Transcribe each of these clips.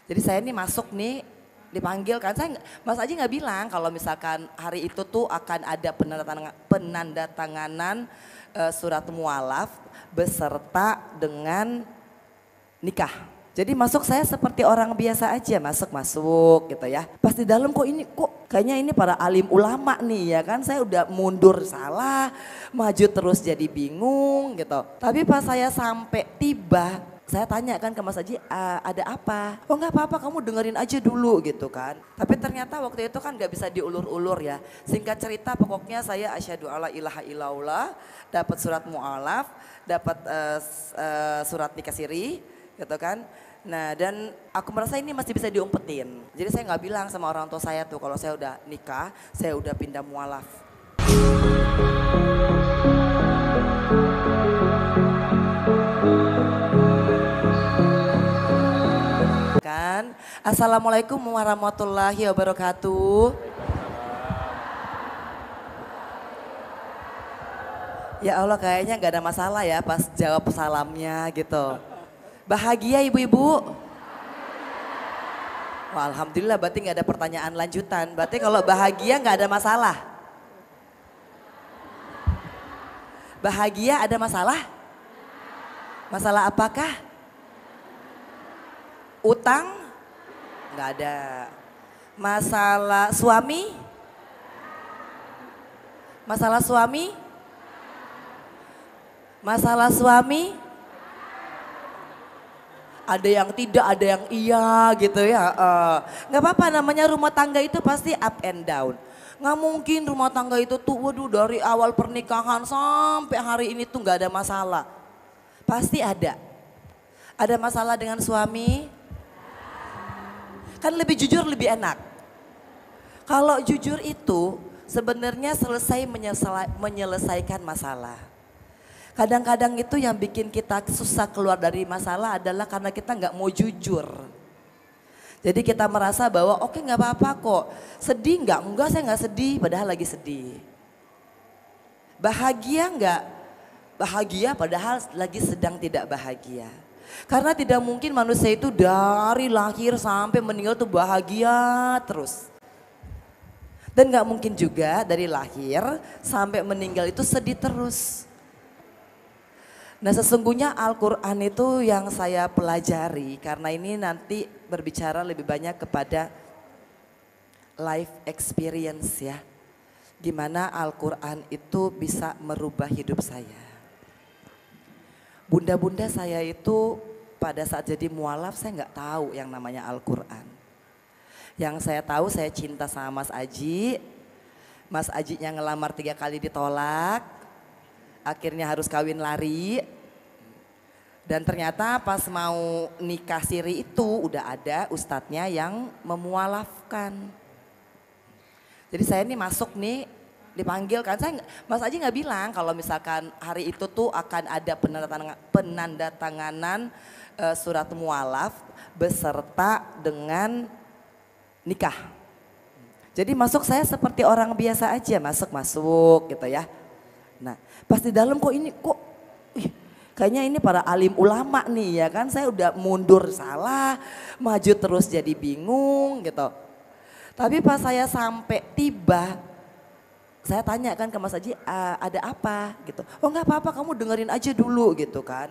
Jadi saya nih masuk nih dipanggil kan, Mas Aji nggak bilang kalau misalkan hari itu tuh akan ada penandatanganan surat mualaf beserta dengan nikah. Jadi masuk saya seperti orang biasa aja, masuk gitu ya. Pas di dalam kok kayaknya ini para alim ulama nih ya kan, saya udah mundur salah, maju terus jadi bingung gitu. Tapi pas saya sampai tiba, saya tanya kan ke Mas Haji, ada apa? Oh nggak apa-apa, kamu dengerin aja dulu gitu kan. Tapi ternyata waktu itu kan nggak bisa diulur-ulur ya. Singkat cerita pokoknya saya asyhadu alla ilaha illallah, dapat surat mualaf, dapat surat nikah siri gitu kan. Nah dan aku merasa ini masih bisa diumpetin. Jadi saya nggak bilang sama orang tua saya tuh kalau saya udah nikah, saya udah pindah mualaf. Kan, Assalamualaikum warahmatullahi wabarakatuh. Ya Allah kayaknya nggak ada masalah ya pas jawab salamnya gitu. Bahagia ibu-ibu? Wah, alhamdulillah berarti nggak ada pertanyaan lanjutan. Berarti kalau bahagia nggak ada masalah. Bahagia ada masalah? Masalah apakah? Utang? Nggak ada. Masalah suami? Masalah suami? Masalah suami? Ada yang tidak, ada yang iya gitu ya. Nggak apa-apa, namanya rumah tangga itu pasti up and down. Nggak mungkin rumah tangga itu tuh waduh dari awal pernikahan sampai hari ini tuh nggak ada masalah. Pasti ada. Ada masalah dengan suami? Kan lebih jujur lebih enak. Kalau jujur itu sebenarnya menyelesaikan masalah. Kadang-kadang itu yang bikin kita susah keluar dari masalah adalah karena kita nggak mau jujur. Jadi kita merasa bahwa oke nggak apa-apa kok. Sedih nggak? Enggak, saya nggak sedih padahal lagi sedih. Bahagia nggak? Bahagia padahal lagi sedang tidak bahagia. Karena tidak mungkin manusia itu dari lahir sampai meninggal tuh bahagia terus. Dan nggak mungkin juga dari lahir sampai meninggal itu sedih terus. Nah sesungguhnya Al-Quran itu yang saya pelajari karena ini nanti berbicara lebih banyak kepada life experience ya. Gimana Al-Quran itu bisa merubah hidup saya. Bunda-bunda saya itu pada saat jadi mualaf saya nggak tahu yang namanya Al-Quran. Yang saya tahu saya cinta sama Mas Aji. Mas Ajinya ngelamar 3 kali ditolak. Akhirnya harus kawin lari. Dan ternyata pas mau nikah siri itu udah ada ustadznya yang memualafkan. Jadi saya nih masuk nih dipanggil kan, Mas Aji nggak bilang kalau misalkan hari itu tuh akan ada penandatanganan surat mualaf beserta dengan nikah. Jadi masuk saya seperti orang biasa aja, masuk gitu ya. Nah pas di dalam kayaknya ini para alim ulama nih ya kan, saya udah mundur salah, maju terus jadi bingung gitu. Tapi pas saya sampai tiba, saya tanya kan ke Mas Haji, ada apa gitu. Oh nggak apa-apa, kamu dengerin aja dulu gitu kan.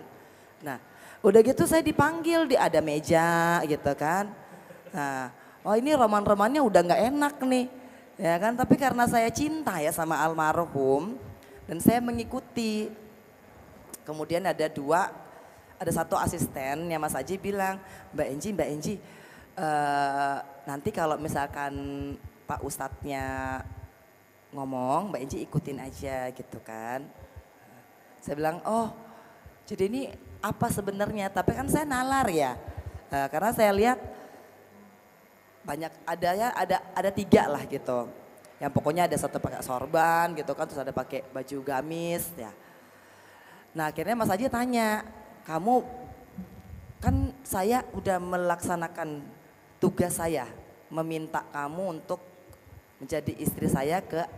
Nah udah gitu saya dipanggil, ada meja gitu kan. Nah oh ini roman-romannya udah nggak enak nih ya kan. Tapi karena saya cinta ya sama almarhum dan saya mengikuti. Kemudian ada satu asisten yang Mas Haji bilang, Mbak Enji, nanti kalau misalkan Pak Ustadznya ngomong, Mbak Enji ikutin aja gitu kan. Saya bilang, oh jadi ini apa sebenarnya? Tapi kan saya nalar ya, karena saya lihat banyak ada 3 lah gitu. Yang pokoknya ada satu pakai sorban gitu kan, terus ada pakai baju gamis ya. Nah akhirnya Mas Haji tanya, kamu kan saya udah melaksanakan tugas saya, meminta kamu untuk menjadi istri saya ke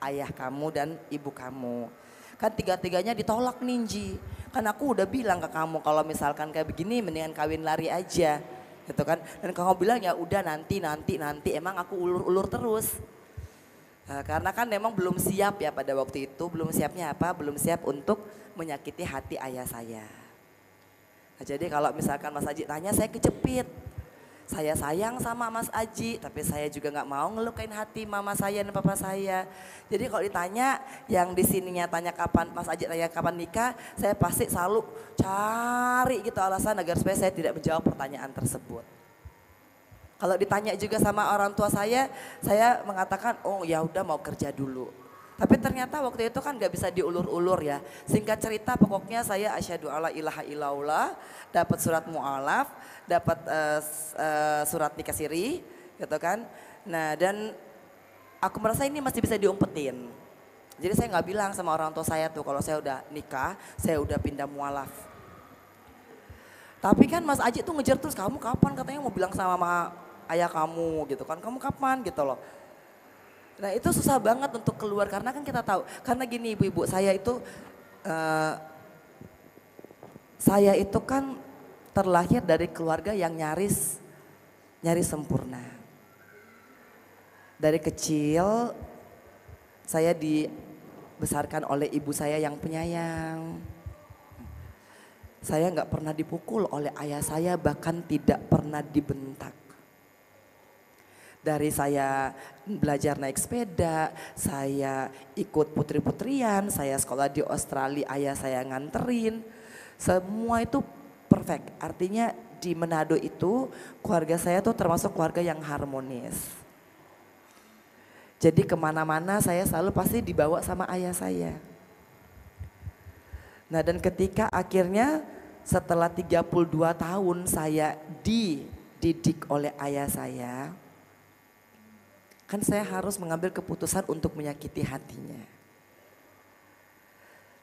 ayah kamu dan ibu kamu. Kan 3-3-nya ditolak Ninji, kan aku udah bilang ke kamu kalau misalkan kayak begini mendingan kawin lari aja gitu kan. Dan kamu bilang ya udah nanti, emang aku ulur-ulur terus. Karena kan memang belum siap ya pada waktu itu, belum siapnya apa, belum siap untuk menyakiti hati ayah saya. Nah, jadi kalau misalkan Mas Aji tanya, saya kejepit. Saya sayang sama Mas Aji, tapi saya juga nggak mau ngelukain hati mama saya dan papa saya. Jadi kalau ditanya, yang di sininya tanya kapan, Mas Aji tanya kapan nikah, saya pasti selalu cari gitu alasan agar supaya saya tidak menjawab pertanyaan tersebut. Kalau ditanya juga sama orang tua saya mengatakan, oh ya udah mau kerja dulu. Tapi ternyata waktu itu kan gak bisa diulur-ulur ya. Singkat cerita pokoknya saya asyhadu alla ilaha illallah, dapat surat mu'alaf, dapat surat nikah siri gitu kan. Nah dan aku merasa ini masih bisa diumpetin. Jadi saya gak bilang sama orang tua saya tuh kalau saya udah nikah, saya udah pindah mu'alaf. Tapi kan Mas Aji tuh ngejar terus, kamu kapan katanya mau bilang sama ayah kamu gitu kan, kamu kapan gitu loh. Nah itu susah banget untuk keluar karena kan kita tahu, karena gini ibu-ibu saya itu kan terlahir dari keluarga yang nyaris sempurna. Dari kecil saya dibesarkan oleh ibu saya yang penyayang. Saya nggak pernah dipukul oleh ayah saya, bahkan tidak pernah dibentak. Dari saya belajar naik sepeda, saya ikut putri-putrian, saya sekolah di Australia, ayah saya nganterin. Semua itu perfect, artinya di Manado itu keluarga saya tuh termasuk keluarga yang harmonis. Jadi kemana-mana saya selalu pasti dibawa sama ayah saya. Nah dan ketika akhirnya setelah 32 tahun saya dididik oleh ayah saya, kan saya harus mengambil keputusan untuk menyakiti hatinya.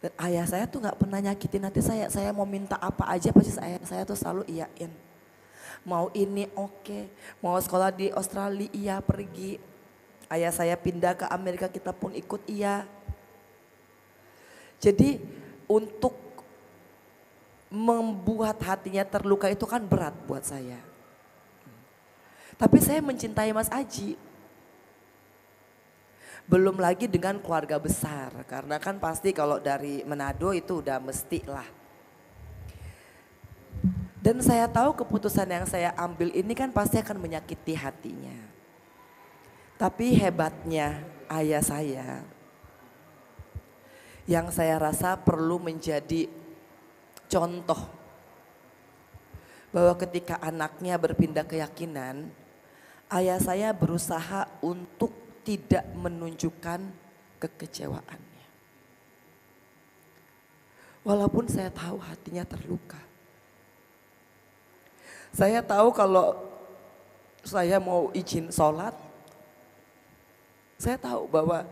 Dan ayah saya tuh gak pernah nyakitin hati saya mau minta apa aja pasti saya tuh selalu iyain. Mau ini oke, mau sekolah di Australia iya pergi. Ayah saya pindah ke Amerika kita pun ikut iya. Jadi untuk membuat hatinya terluka itu kan berat buat saya. Tapi saya mencintai Mas Aji. Belum lagi dengan keluarga besar, karena kan pasti kalau dari Manado itu udah mesti lah. Dan saya tahu keputusan yang saya ambil ini kan pasti akan menyakiti hatinya. Tapi hebatnya ayah saya, yang saya rasa perlu menjadi contoh. Bahwa ketika anaknya berpindah keyakinan, ayah saya berusaha untuk tidak menunjukkan kekecewaannya. Walaupun saya tahu hatinya terluka. Saya tahu kalau saya mau izin sholat, saya tahu bahwa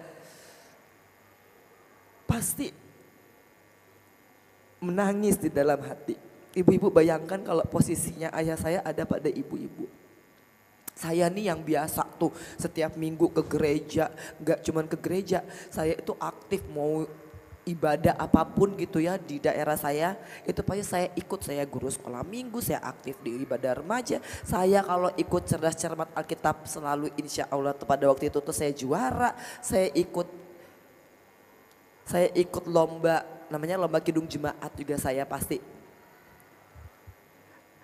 pasti menangis di dalam hati. Ibu-ibu bayangkan kalau posisinya ayah saya ada pada ibu-ibu. Saya nih yang biasa tuh setiap minggu ke gereja, gak cuman ke gereja, saya itu aktif mau ibadah apapun gitu ya di daerah saya, itu pasti saya ikut, saya guru sekolah minggu, saya aktif di ibadah remaja, saya kalau ikut cerdas cermat Alkitab selalu insya Allah pada waktu itu tuh saya juara, saya ikut lomba, namanya lomba kidung jemaat juga saya pasti.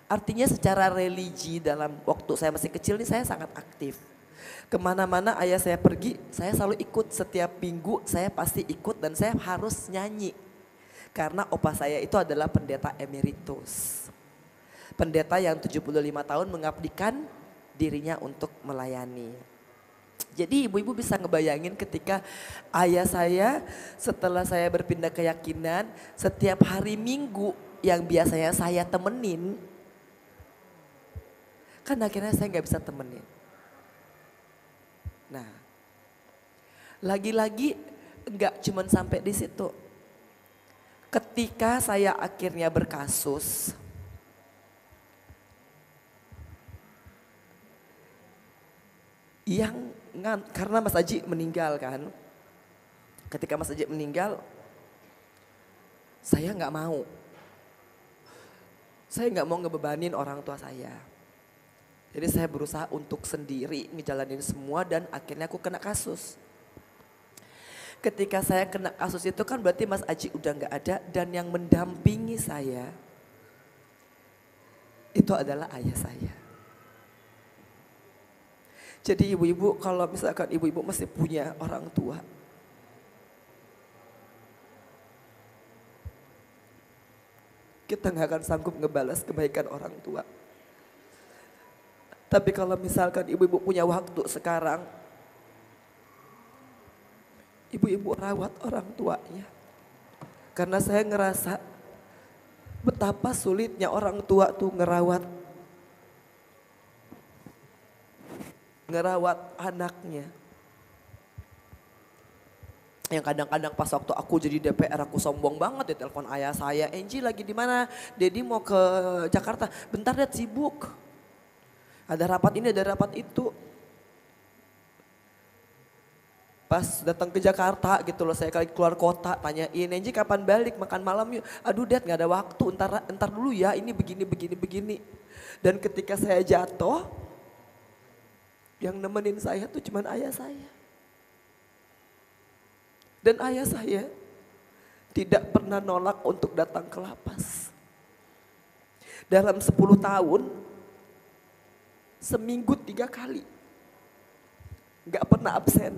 Artinya secara religi dalam waktu saya masih kecil ini saya sangat aktif. Kemana-mana ayah saya pergi, saya selalu ikut, setiap minggu saya pasti ikut dan saya harus nyanyi. Karena opa saya itu adalah pendeta emeritus. Pendeta yang 75 tahun mengabdikan dirinya untuk melayani. Jadi ibu-ibu bisa ngebayangin ketika ayah saya setelah saya berpindah keyakinan, setiap hari Minggu yang biasanya saya temenin, kan akhirnya saya nggak bisa temenin. Nah, lagi-lagi nggak cuman sampai di situ. Ketika saya akhirnya berkasus, karena Mas Aji meninggal kan. Ketika Mas Aji meninggal, saya nggak mau. Saya nggak mau ngebebanin orang tua saya. Jadi saya berusaha untuk sendiri ngejalanin semua dan akhirnya aku kena kasus. Ketika saya kena kasus itu kan berarti Mas Aji udah nggak ada dan yang mendampingi saya itu adalah ayah saya. Jadi ibu-ibu kalau misalkan ibu-ibu masih punya orang tua, kita nggak akan sanggup ngebalas kebaikan orang tua. Tapi kalau misalkan ibu-ibu punya waktu sekarang, ibu-ibu rawat orang tuanya. Karena saya ngerasa betapa sulitnya orang tua tuh ngerawat anaknya. Yang kadang-kadang pas waktu aku jadi DPR aku sombong banget ya telepon ayah saya, Angie lagi di mana? Dedi mau ke Jakarta. Bentar deh sibuk. Ada rapat ini, ada rapat itu. Pas datang ke Jakarta gitu loh, saya kali keluar kota tanyain, Angie kapan balik makan malam yuk. Aduh Dad gak ada waktu, entar dulu ya, ini begini. Dan ketika saya jatuh, yang nemenin saya tuh cuman ayah saya. Dan ayah saya tidak pernah nolak untuk datang ke lapas. Dalam 10 tahun, seminggu 3 kali. Gak pernah absen.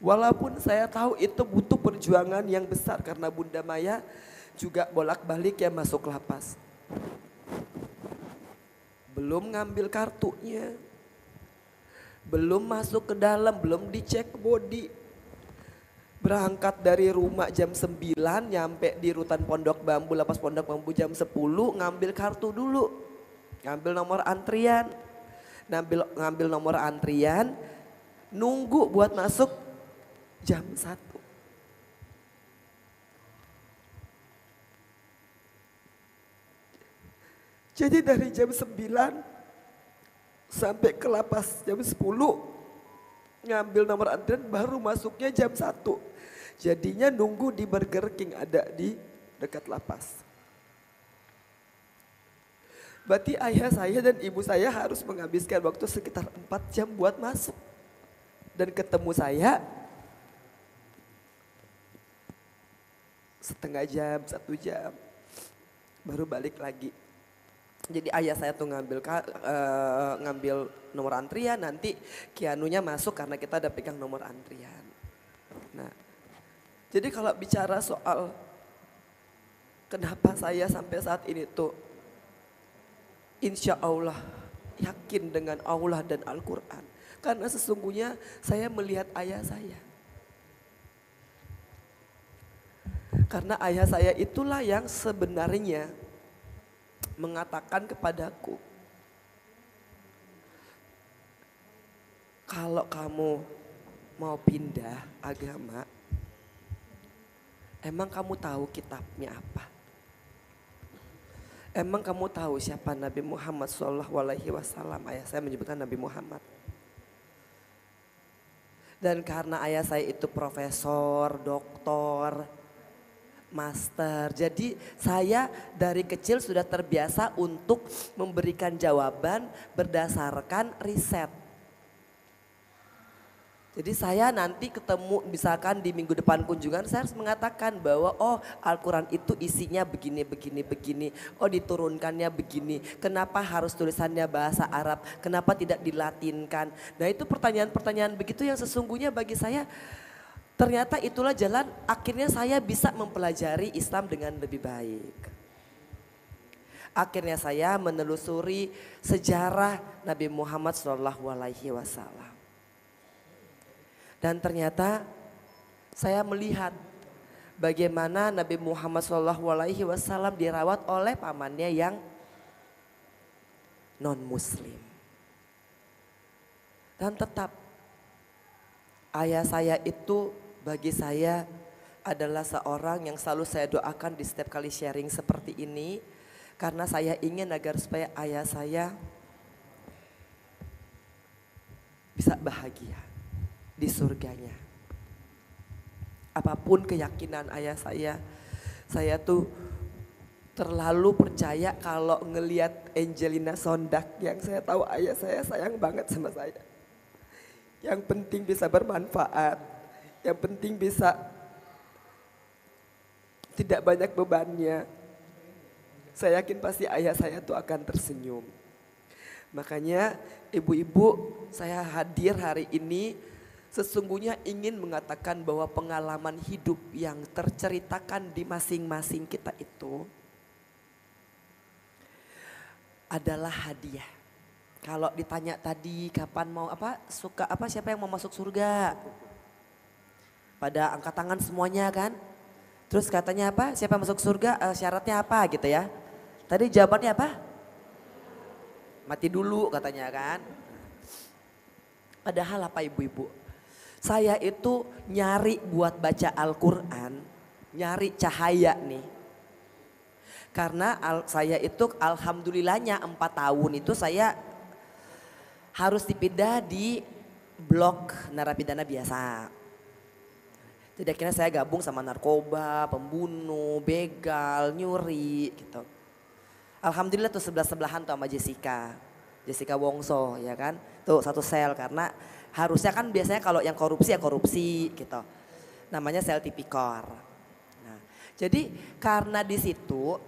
Walaupun saya tahu itu butuh perjuangan yang besar karena Bunda Maya juga bolak-balik ya masuk lapas. Belum ngambil kartunya. Belum masuk ke dalam, belum dicek body. Berangkat dari rumah jam 9, nyampe di rutan Pondok Bambu, lapas Pondok Bambu jam 10, ngambil kartu dulu. Ngambil nomor antrian, ngambil nomor antrian, nunggu buat masuk jam 1. Jadi dari jam 9 sampai ke lapas jam 10, ngambil nomor antrian baru masuknya jam 1. Jadinya nunggu di Burger King ada di dekat lapas. Berarti ayah saya dan ibu saya harus menghabiskan waktu sekitar 4 jam buat masuk. Dan ketemu saya setengah jam, 1 jam. Baru balik lagi. Jadi ayah saya tuh ngambil nomor antrian, nanti Kianunya masuk karena kita ada pegang nomor antrian. Nah, jadi kalau bicara soal kenapa saya sampai saat ini tuh insya Allah yakin dengan Allah dan Al-Quran. Karena sesungguhnya saya melihat ayah saya. Karena ayah saya itulah yang sebenarnya mengatakan kepadaku, kalau kamu mau pindah agama, emang kamu tahu kitabnya apa? Emang kamu tahu siapa Nabi Muhammad SAW? Ayah saya menyebutkan Nabi Muhammad. Dan karena ayah saya itu profesor, doktor, master. Jadi saya dari kecil sudah terbiasa untuk memberikan jawaban berdasarkan riset. Jadi saya nanti ketemu misalkan di minggu depan kunjungan saya harus mengatakan bahwa oh Al-Quran itu isinya begini. Oh diturunkannya begini. Kenapa harus tulisannya bahasa Arab? Kenapa tidak dilatinkan? Nah itu pertanyaan-pertanyaan begitu yang sesungguhnya bagi saya ternyata itulah jalan akhirnya saya bisa mempelajari Islam dengan lebih baik. Akhirnya saya menelusuri sejarah Nabi Muhammad SAW. Dan ternyata saya melihat bagaimana Nabi Muhammad SAW dirawat oleh pamannya yang non-muslim. Dan tetap ayah saya itu bagi saya adalah seorang yang selalu saya doakan di setiap kali sharing seperti ini. Karena saya ingin agar supaya ayah saya bisa bahagia di surganya. Apapun keyakinan ayah saya tuh terlalu percaya kalau ngelihat Angelina Sondak yang saya tahu ayah saya sayang banget sama saya. Yang penting bisa bermanfaat, yang penting bisa tidak banyak bebannya. Saya yakin pasti ayah saya tuh akan tersenyum. Makanya ibu-ibu, saya hadir hari ini sesungguhnya ingin mengatakan bahwa pengalaman hidup yang terceritakan di masing-masing kita itu adalah hadiah. Kalau ditanya tadi kapan mau suka siapa yang mau masuk surga? Pada angkat tangan semuanya kan? Terus katanya apa? Siapa masuk surga syaratnya apa gitu ya? Tadi jawabannya apa? Mati dulu katanya kan? Padahal apa ibu-ibu? Saya itu nyari buat baca Al-Quran, nyari cahaya nih. Karena saya itu alhamdulillahnya 4 tahun itu saya harus dipindah di blok narapidana biasa. Jadi akhirnya saya gabung sama narkoba, pembunuh, begal, nyuri gitu. Alhamdulillah tuh sebelah-sebelahan tuh sama Jessica Wongso ya kan. Tuh satu sel karena harusnya kan biasanya kalau yang korupsi ya korupsi gitu. Namanya sel tipikor. Nah, jadi karena di situ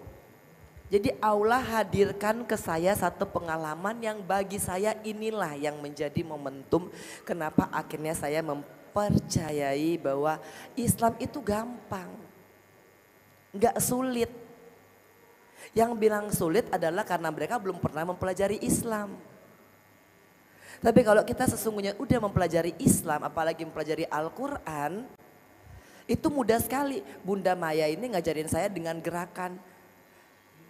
jadi Allah hadirkan ke saya satu pengalaman yang bagi saya inilah yang menjadi momentum kenapa akhirnya saya mempercayai bahwa Islam itu gampang. Enggak sulit. Yang bilang sulit adalah karena mereka belum pernah mempelajari Islam. Tapi kalau kita sesungguhnya udah mempelajari Islam apalagi mempelajari Al-Quran. Itu mudah sekali. Bunda Maya ini ngajarin saya dengan gerakan.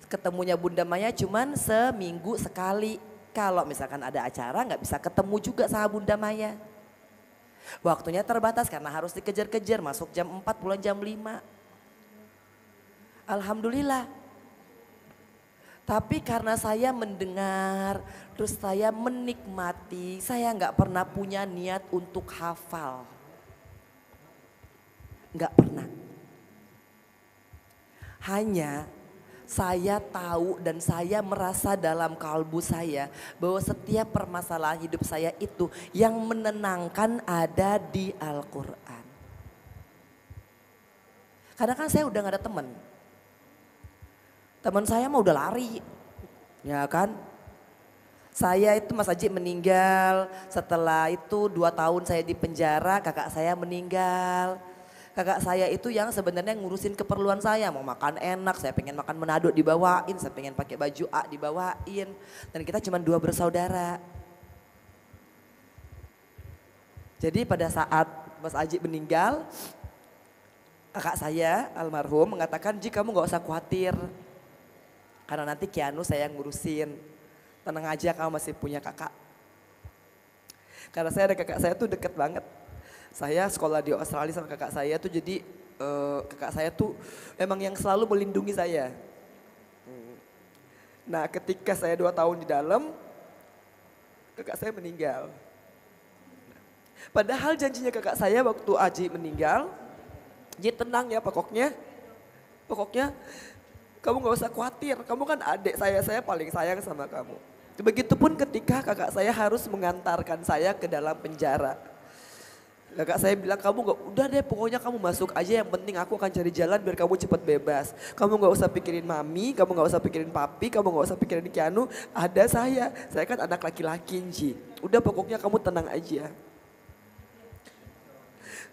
Ketemunya Bunda Maya cuman seminggu sekali. Kalau misalkan ada acara nggak bisa ketemu juga sama Bunda Maya. Waktunya terbatas karena harus dikejar-kejar masuk jam 4 pulang jam 5. Alhamdulillah. Tapi karena saya mendengar, terus saya menikmati, saya nggak pernah punya niat untuk hafal. Nggak pernah. Hanya saya tahu dan saya merasa dalam kalbu saya bahwa setiap permasalahan hidup saya itu yang menenangkan ada di Al-Quran. Kadang kan saya udah gak ada teman. Teman saya mah udah lari, ya kan. Saya itu Mas Haji meninggal, setelah itu 2 tahun saya di penjara, kakak saya meninggal. Kakak saya itu yang sebenarnya ngurusin keperluan saya, mau makan enak, saya pengen makan menado dibawain, saya pengen pakai baju A dibawain. Dan kita cuma 2 bersaudara. Jadi pada saat Mas Aji meninggal, kakak saya almarhum mengatakan, Ji kamu gak usah khawatir. Karena nanti Kianu saya yang ngurusin, tenang aja kamu masih punya kakak. Karena saya ada kakak saya tuh deket banget. Saya sekolah di Australia sama kakak saya tuh jadi kakak saya tuh emang yang selalu melindungi saya. Nah ketika saya 2 tahun di dalam, kakak saya meninggal. Padahal janjinya kakak saya waktu Aji meninggal, Ji tenang ya pokoknya kamu gak usah khawatir, kamu kan adik saya paling sayang sama kamu. Begitupun ketika kakak saya harus mengantarkan saya ke dalam penjara. Kakak saya bilang kamu gak, udah deh pokoknya kamu masuk aja yang penting aku akan cari jalan biar kamu cepat bebas. Kamu gak usah pikirin mami, kamu gak usah pikirin papi, kamu gak usah pikirin Kianu, ada saya kan anak laki-laki Ji. Udah pokoknya kamu tenang aja.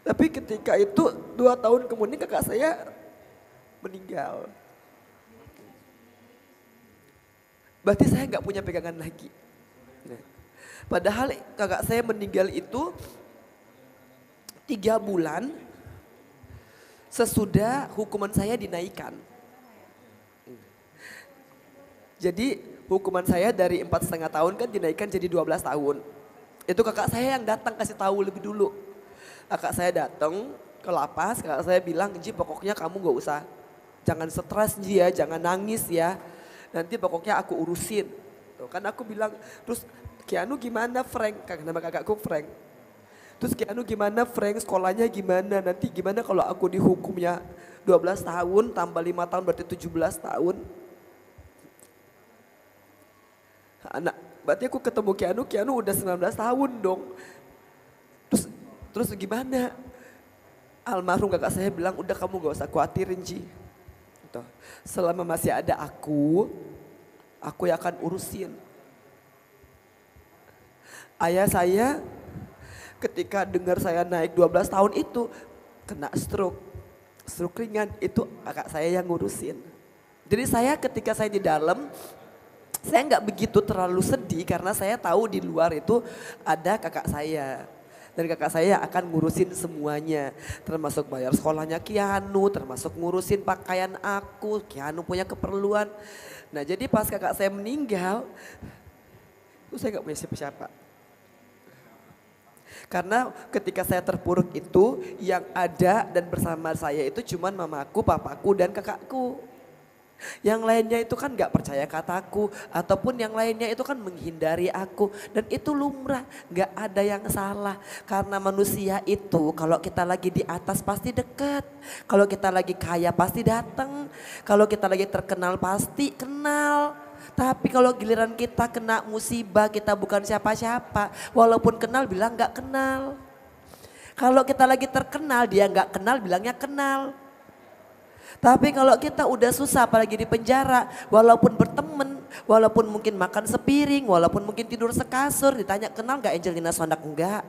Tapi ketika itu 2 tahun kemudian kakak saya meninggal. Berarti saya gak punya pegangan lagi. Padahal kakak saya meninggal itu 3 bulan sesudah hukuman saya dinaikkan. Jadi hukuman saya dari 4,5 tahun kan dinaikkan jadi 12 tahun. Itu kakak saya yang datang kasih tahu lebih dulu. Kakak saya datang ke lapas, kakak saya bilang, Ji pokoknya kamu gak usah, jangan stres Ji ya, jangan nangis ya. Nanti pokoknya aku urusin. Tuh, kan aku bilang, terus Kianu gimana Frank, nama kakakku Frank. Terus Kianu gimana Frank, sekolahnya gimana, nanti gimana kalau aku dihukumnya 12 tahun tambah 5 tahun berarti 17 tahun. Anak, berarti aku ketemu Keanu udah 19 tahun dong. Terus gimana? Almarhum kakak saya bilang, udah kamu gak usah khawatirin Ji. Gitu. Selama masih ada aku yang akan urusin. Ayah saya ketika dengar saya naik 12 tahun itu kena stroke ringan, itu kakak saya yang ngurusin. Jadi saya ketika saya di dalam, saya nggak begitu terlalu sedih karena saya tahu di luar itu ada kakak saya. Dan kakak saya akan ngurusin semuanya, termasuk bayar sekolahnya Keanu, termasuk ngurusin pakaian aku, Keanu punya keperluan. Nah jadi pas kakak saya meninggal, itu saya nggak punya siapa-siapa. Karena ketika saya terpuruk itu yang ada dan bersama saya itu cuman mamaku, papaku dan kakakku. Yang lainnya itu kan gak percaya kataku ataupun yang lainnya itu kan menghindari aku. Dan itu lumrah, gak ada yang salah. Karena manusia itu kalau kita lagi di atas pasti dekat. Kalau kita lagi kaya pasti datang. Kalau kita lagi terkenal pasti kenal. Tapi kalau giliran kita kena musibah, kita bukan siapa-siapa. Walaupun kenal bilang gak kenal. Kalau kita lagi terkenal, dia gak kenal bilangnya kenal. Tapi kalau kita udah susah apalagi di penjara, walaupun berteman, walaupun mungkin makan sepiring, walaupun mungkin tidur sekasur, ditanya kenal gak Angelina Sondak? Enggak.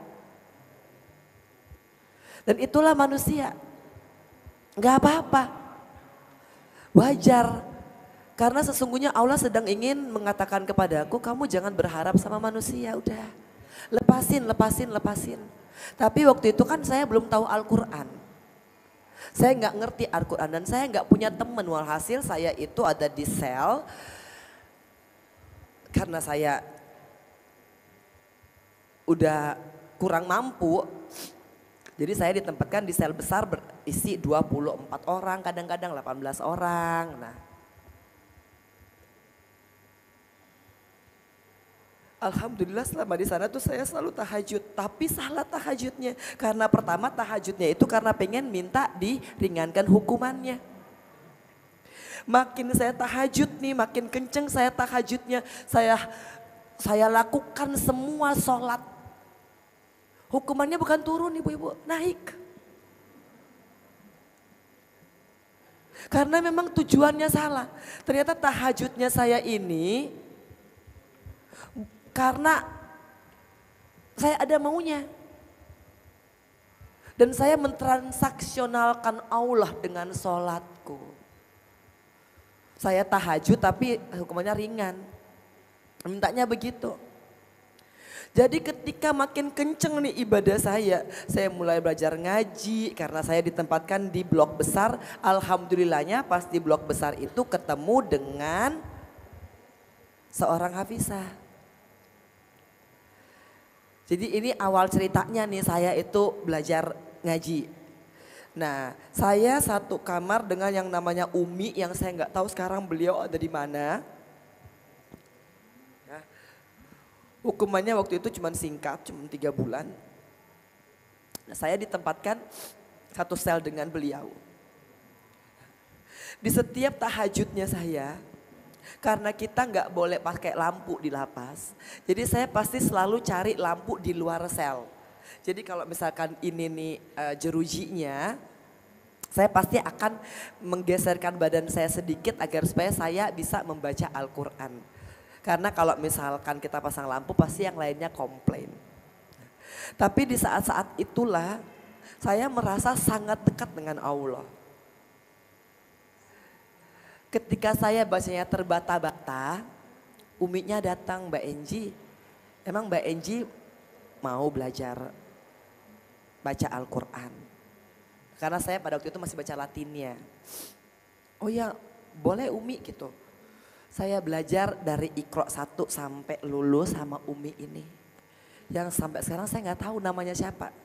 Dan itulah manusia. Gak apa-apa. Wajar. Karena sesungguhnya Allah sedang ingin mengatakan kepadaku, kamu jangan berharap sama manusia, udah. Lepasin. Tapi waktu itu kan saya belum tahu Al-Quran. Saya nggak ngerti Al-Quran dan saya nggak punya teman. Walhasil saya itu ada di sel. Karena saya udah kurang mampu. Jadi saya ditempatkan di sel besar berisi 24 orang, kadang-kadang 18 orang. Nah, alhamdulillah selama di sana tuh saya selalu tahajud, tapi salah tahajudnya. Karena pertama tahajudnya itu karena pengen minta diringankan hukumannya. Makin saya tahajud nih, makin kenceng saya tahajudnya. Saya lakukan semua sholat. Hukumannya bukan turun ibu-ibu, naik. Karena memang tujuannya salah. Ternyata tahajudnya saya ini karena saya ada maunya. Dan saya mentransaksionalkan Allah dengan sholatku. Saya tahajud tapi hukumannya ringan. Mintanya begitu. Jadi ketika makin kenceng nih ibadah saya mulai belajar ngaji karena saya ditempatkan di blok besar. Alhamdulillahnya pas di blok besar itu ketemu dengan seorang hafizah. Jadi ini awal ceritanya nih saya itu belajar ngaji. Nah saya satu kamar dengan yang namanya Umi yang saya nggak tahu sekarang beliau ada di mana. Nah, hukumannya waktu itu cuma singkat, cuma 3 bulan. Nah, saya ditempatkan satu sel dengan beliau. Di setiap tahajudnya saya, karena kita nggak boleh pakai lampu di lapas. Jadi saya pasti selalu cari lampu di luar sel. Jadi kalau misalkan ini nih jerujinya, saya pasti akan menggeserkan badan saya sedikit agar supaya saya bisa membaca Al-Quran. Karena kalau misalkan kita pasang lampu pasti yang lainnya komplain. Tapi di saat-saat itulah saya merasa sangat dekat dengan Allah. Ketika saya bacanya terbata-bata, Uminya datang, Mbak Enji. Emang Mbak Enji mau belajar baca Al-Quran? Karena saya pada waktu itu masih baca Latinnya. Oh ya boleh Umi gitu. Saya belajar dari Iqra 1 sampai lulus sama Umi ini. Yang sampai sekarang saya nggak tahu namanya siapa.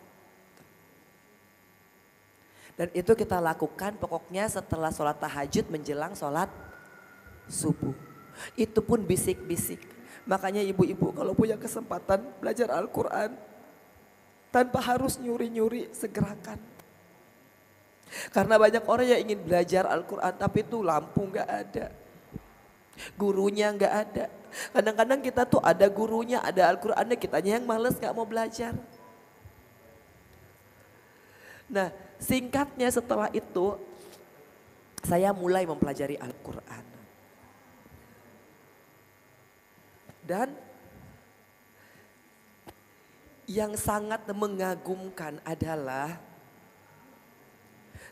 Dan itu kita lakukan pokoknya setelah sholat tahajud menjelang sholat subuh. Itu pun bisik-bisik. Makanya ibu-ibu kalau punya kesempatan belajar Al-Quran tanpa harus nyuri-nyuri segerakan. Karena banyak orang yang ingin belajar Al-Quran tapi itu lampu nggak ada. Gurunya nggak ada. Kadang-kadang kita tuh ada gurunya, ada Al-Qurannya, kitanya yang males nggak mau belajar. Nah, singkatnya setelah itu saya mulai mempelajari Al-Quran. Dan yang sangat mengagumkan adalah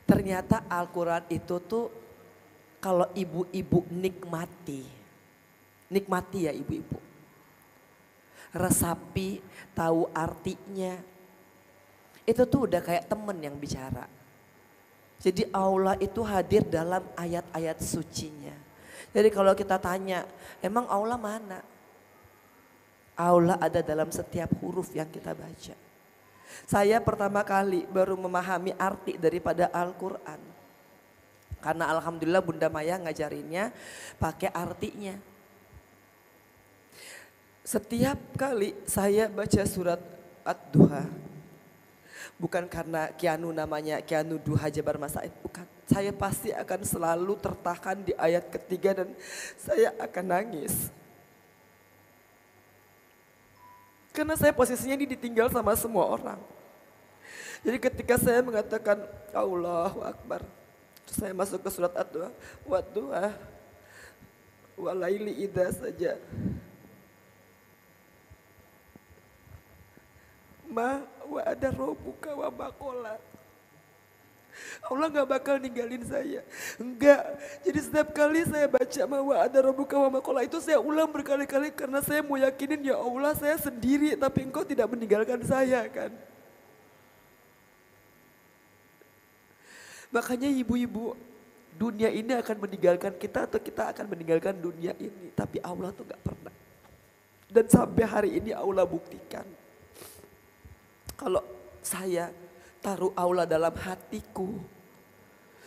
ternyata Al-Quran itu tuh kalau ibu-ibu nikmati ya ibu-ibu. Resapi, tahu artinya. Itu tuh udah kayak temen yang bicara. Jadi Allah itu hadir dalam ayat-ayat sucinya. Jadi kalau kita tanya, emang Allah mana? Allah ada dalam setiap huruf yang kita baca. Saya pertama kali baru memahami arti daripada Al-Quran. Karena alhamdulillah Bunda Maya ngajarinnya pakai artinya. Setiap kali saya baca surat Ad-Duha, bukan karena Kianu namanya Kianu Duha Jabar Masaid, bukan. Saya pasti akan selalu tertahan di ayat ketiga dan saya akan nangis. Karena saya posisinya ini ditinggal sama semua orang. Jadi ketika saya mengatakan Allahu Akbar, saya masuk ke surat Ad-Duha, Wad-Duha, walaili idha saja. Ma wa ada robuka wa makola. Allah gak bakal ninggalin saya. Enggak. Jadi setiap kali saya baca ma wa ada robuka wa makola itu saya ulang berkali-kali karena saya mau yakinin ya Allah saya sendiri tapi engkau tidak meninggalkan saya kan. Makanya ibu-ibu, dunia ini akan meninggalkan kita atau kita akan meninggalkan dunia ini. Tapi Allah tuh gak pernah. Dan sampai hari ini Allah buktikan. Kalau saya taruh Allah dalam hatiku,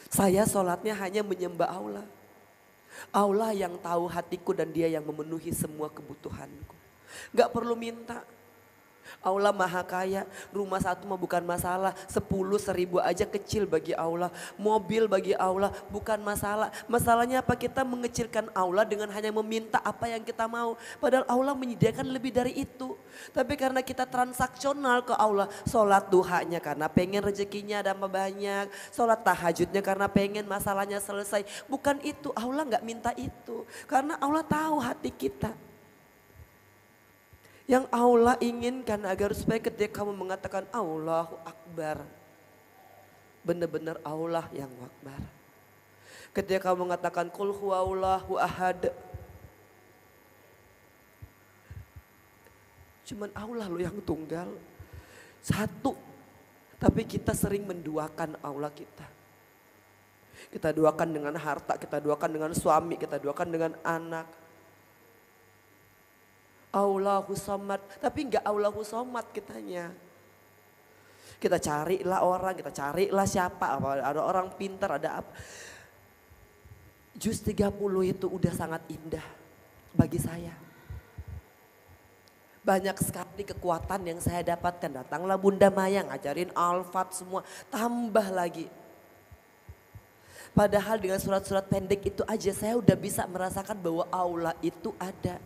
saya sholatnya hanya menyembah Allah. Allah yang tahu hatiku dan dia yang memenuhi semua kebutuhanku. Gak perlu minta. Allah maha kaya, rumah satu mah bukan masalah, 10, 1000 aja kecil bagi Allah. Mobil bagi Allah bukan masalah. Masalahnya apa? Kita mengecilkan Allah dengan hanya meminta apa yang kita mau. Padahal Allah menyediakan lebih dari itu. Tapi karena kita transaksional ke Allah, sholat duhanya karena pengen rezekinya ada banyak, sholat tahajudnya karena pengen masalahnya selesai. Bukan itu, Allah gak minta itu. Karena Allah tahu hati kita. Yang Allah inginkan agar supaya ketika kamu mengatakan Allahu Akbar, benar-benar Allah yang Akbar. Ketika kamu mengatakan Qul huwallahu ahad, cuman Allah loh yang tunggal, satu. Tapi kita sering menduakan Allah kita. Kita duakan dengan harta, kita duakan dengan suami, kita duakan dengan anak. Allahu Samad, tapi enggak Allahu Somad kitanya. Kita carilah orang, kita carilah siapa, ada orang pintar, ada apa. Juz 30 itu udah sangat indah bagi saya. Banyak sekali kekuatan yang saya dapatkan. Datanglah Bunda Maya ngajarin Al-Fat semua, tambah lagi. Padahal dengan surat-surat pendek itu aja saya udah bisa merasakan bahwa Allah itu ada.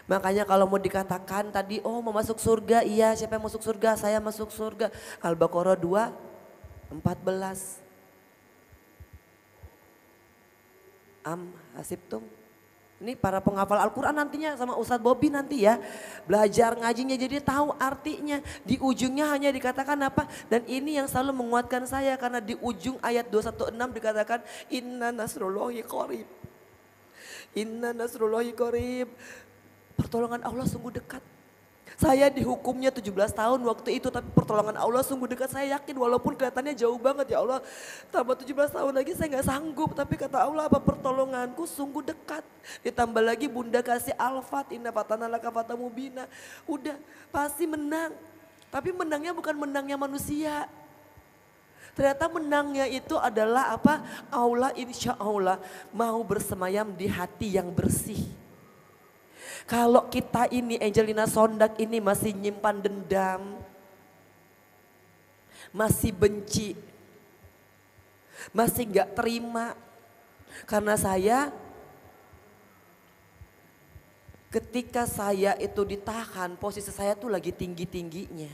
Makanya kalau mau dikatakan tadi, oh mau masuk surga, iya siapa yang masuk surga, saya masuk surga. Al-Baqarah 2:14. Hasibtum. Ini para penghafal Al-Quran nantinya sama Ustadz Bobby nanti ya. Belajar ngajinya jadi tahu artinya. Di ujungnya hanya dikatakan apa. Dan ini yang selalu menguatkan saya karena di ujung ayat 216 dikatakan Inna nasrullahi qarib. Inna nasrullahi qarib. Pertolongan Allah sungguh dekat. Saya dihukumnya 17 tahun waktu itu tapi pertolongan Allah sungguh dekat. Saya yakin walaupun kelihatannya jauh banget ya Allah. Tambah 17 tahun lagi saya gak sanggup. Tapi kata Allah apa pertolonganku sungguh dekat. Ditambah lagi Bunda kasih Al-Fat. Inna fatana laka fata mubina. Udah pasti menang. Tapi menangnya bukan menangnya manusia. Ternyata menangnya itu adalah apa? Allah insya Allah mau bersemayam di hati yang bersih. Kalau kita ini Angelina Sondak ini masih nyimpan dendam, masih benci, masih gak terima. Karena saya ketika saya itu ditahan, posisi saya tuh lagi tinggi-tingginya.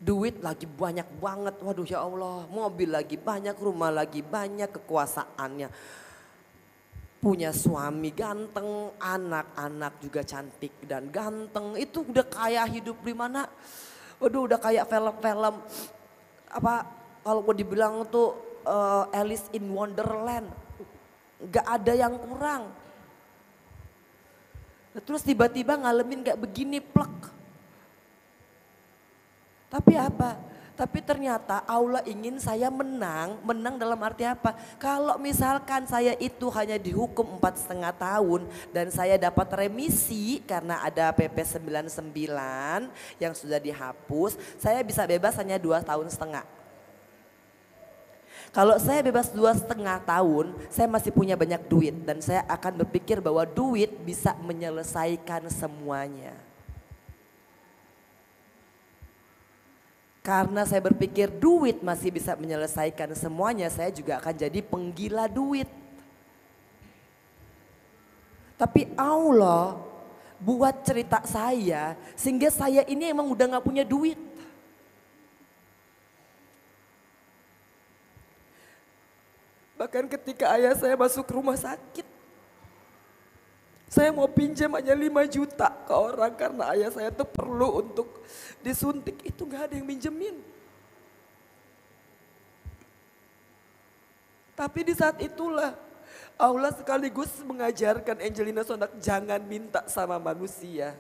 Duit lagi banyak banget, waduh ya Allah, mobil lagi banyak, rumah lagi banyak, kekuasaannya. Punya suami ganteng, anak-anak juga cantik dan ganteng. Itu udah kayak hidup di mana? Waduh udah kayak film-film apa kalau mau dibilang tuh Alice in Wonderland. Gak ada yang kurang. Nah, terus tiba-tiba ngalamin kayak begini plek. Tapi apa? Tapi ternyata Allah ingin saya menang. Menang dalam arti apa? Kalau misalkan saya itu hanya dihukum 4,5 tahun dan saya dapat remisi karena ada PP 99 yang sudah dihapus, saya bisa bebas hanya 2,5 tahun. Kalau saya bebas 2,5 tahun, saya masih punya banyak duit dan saya akan berpikir bahwa duit bisa menyelesaikan semuanya. Karena saya berpikir duit masih bisa menyelesaikan semuanya, saya juga akan jadi penggila duit. Tapi Allah buat cerita saya sehingga saya ini emang udah gak punya duit. Bahkan ketika ayah saya masuk rumah sakit, saya mau pinjam hanya 5 juta ke orang karena ayah saya tuh perlu untuk disuntik. Itu gak ada yang minjemin. Tapi di saat itulah Allah sekaligus mengajarkan Angelina Sondak jangan minta sama manusia.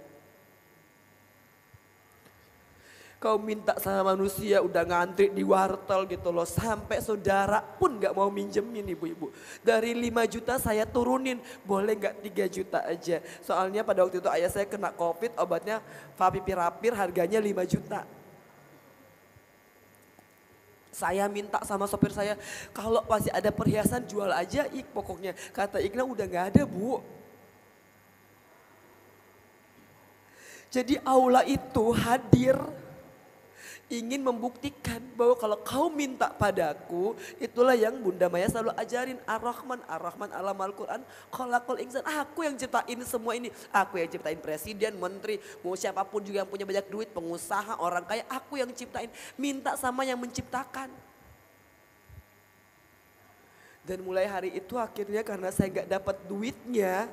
Kau minta sama manusia udah ngantri di wartel gitu loh. Sampai saudara pun gak mau minjemin ibu-ibu. Dari 5 juta saya turunin, boleh gak 3 juta aja. Soalnya pada waktu itu ayah saya kena COVID, obatnya favipiravir harganya 5 juta. Saya minta sama sopir saya, kalau masih ada perhiasan jual aja pokoknya. Kata Ikna udah gak ada bu. Jadi Allah itu hadir ingin membuktikan bahwa kalau kau minta padaku, itulah yang Bunda Maya selalu ajarin, Ar-Rahman, Ar-Rahman alam Al-Quran, khalaqal insan, aku yang ciptain semua ini, aku yang ciptain presiden, menteri, mau siapapun juga yang punya banyak duit, pengusaha, orang kaya, aku yang ciptain, minta sama yang menciptakan. Dan mulai hari itu akhirnya karena saya gak dapat duitnya,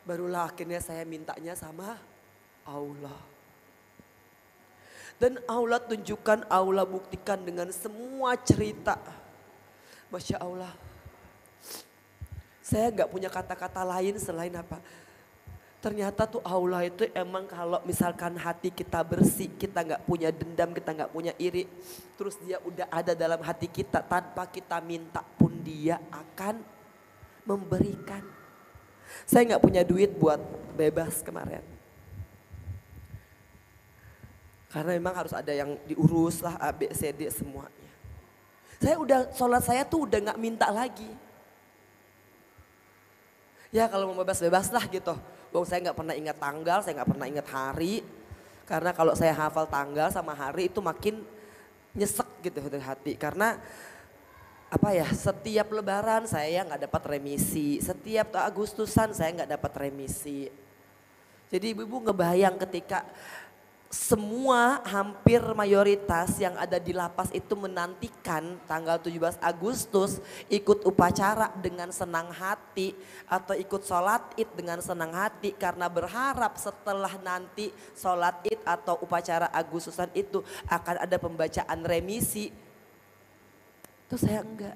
barulah akhirnya saya mintanya sama Allah. Dan Allah tunjukkan, Allah buktikan dengan semua cerita. Masya Allah. Saya gak punya kata-kata lain selain apa. Ternyata tuh Allah itu emang kalau misalkan hati kita bersih, kita gak punya dendam, kita gak punya iri. Terus dia udah ada dalam hati kita, tanpa kita minta pun dia akan memberikan. Saya gak punya duit buat bebas kemarin. Karena memang harus ada yang diurus lah A, B, C, D semuanya. Saya udah, sholat saya tuh udah gak minta lagi. Ya kalau mau bebas-bebas lah gitu. Bang saya gak pernah ingat tanggal, saya gak pernah ingat hari. Karena kalau saya hafal tanggal sama hari itu makin nyesek gitu di hati. Karena apa ya, setiap lebaran saya gak dapat remisi. Setiap Agustusan saya gak dapat remisi. Jadi ibu-ibu ngebayang ketika semua hampir mayoritas yang ada di lapas itu menantikan tanggal 17 Agustus ikut upacara dengan senang hati atau ikut sholat id dengan senang hati karena berharap setelah nanti sholat id atau upacara Agustusan itu akan ada pembacaan remisi. Itu saya enggak.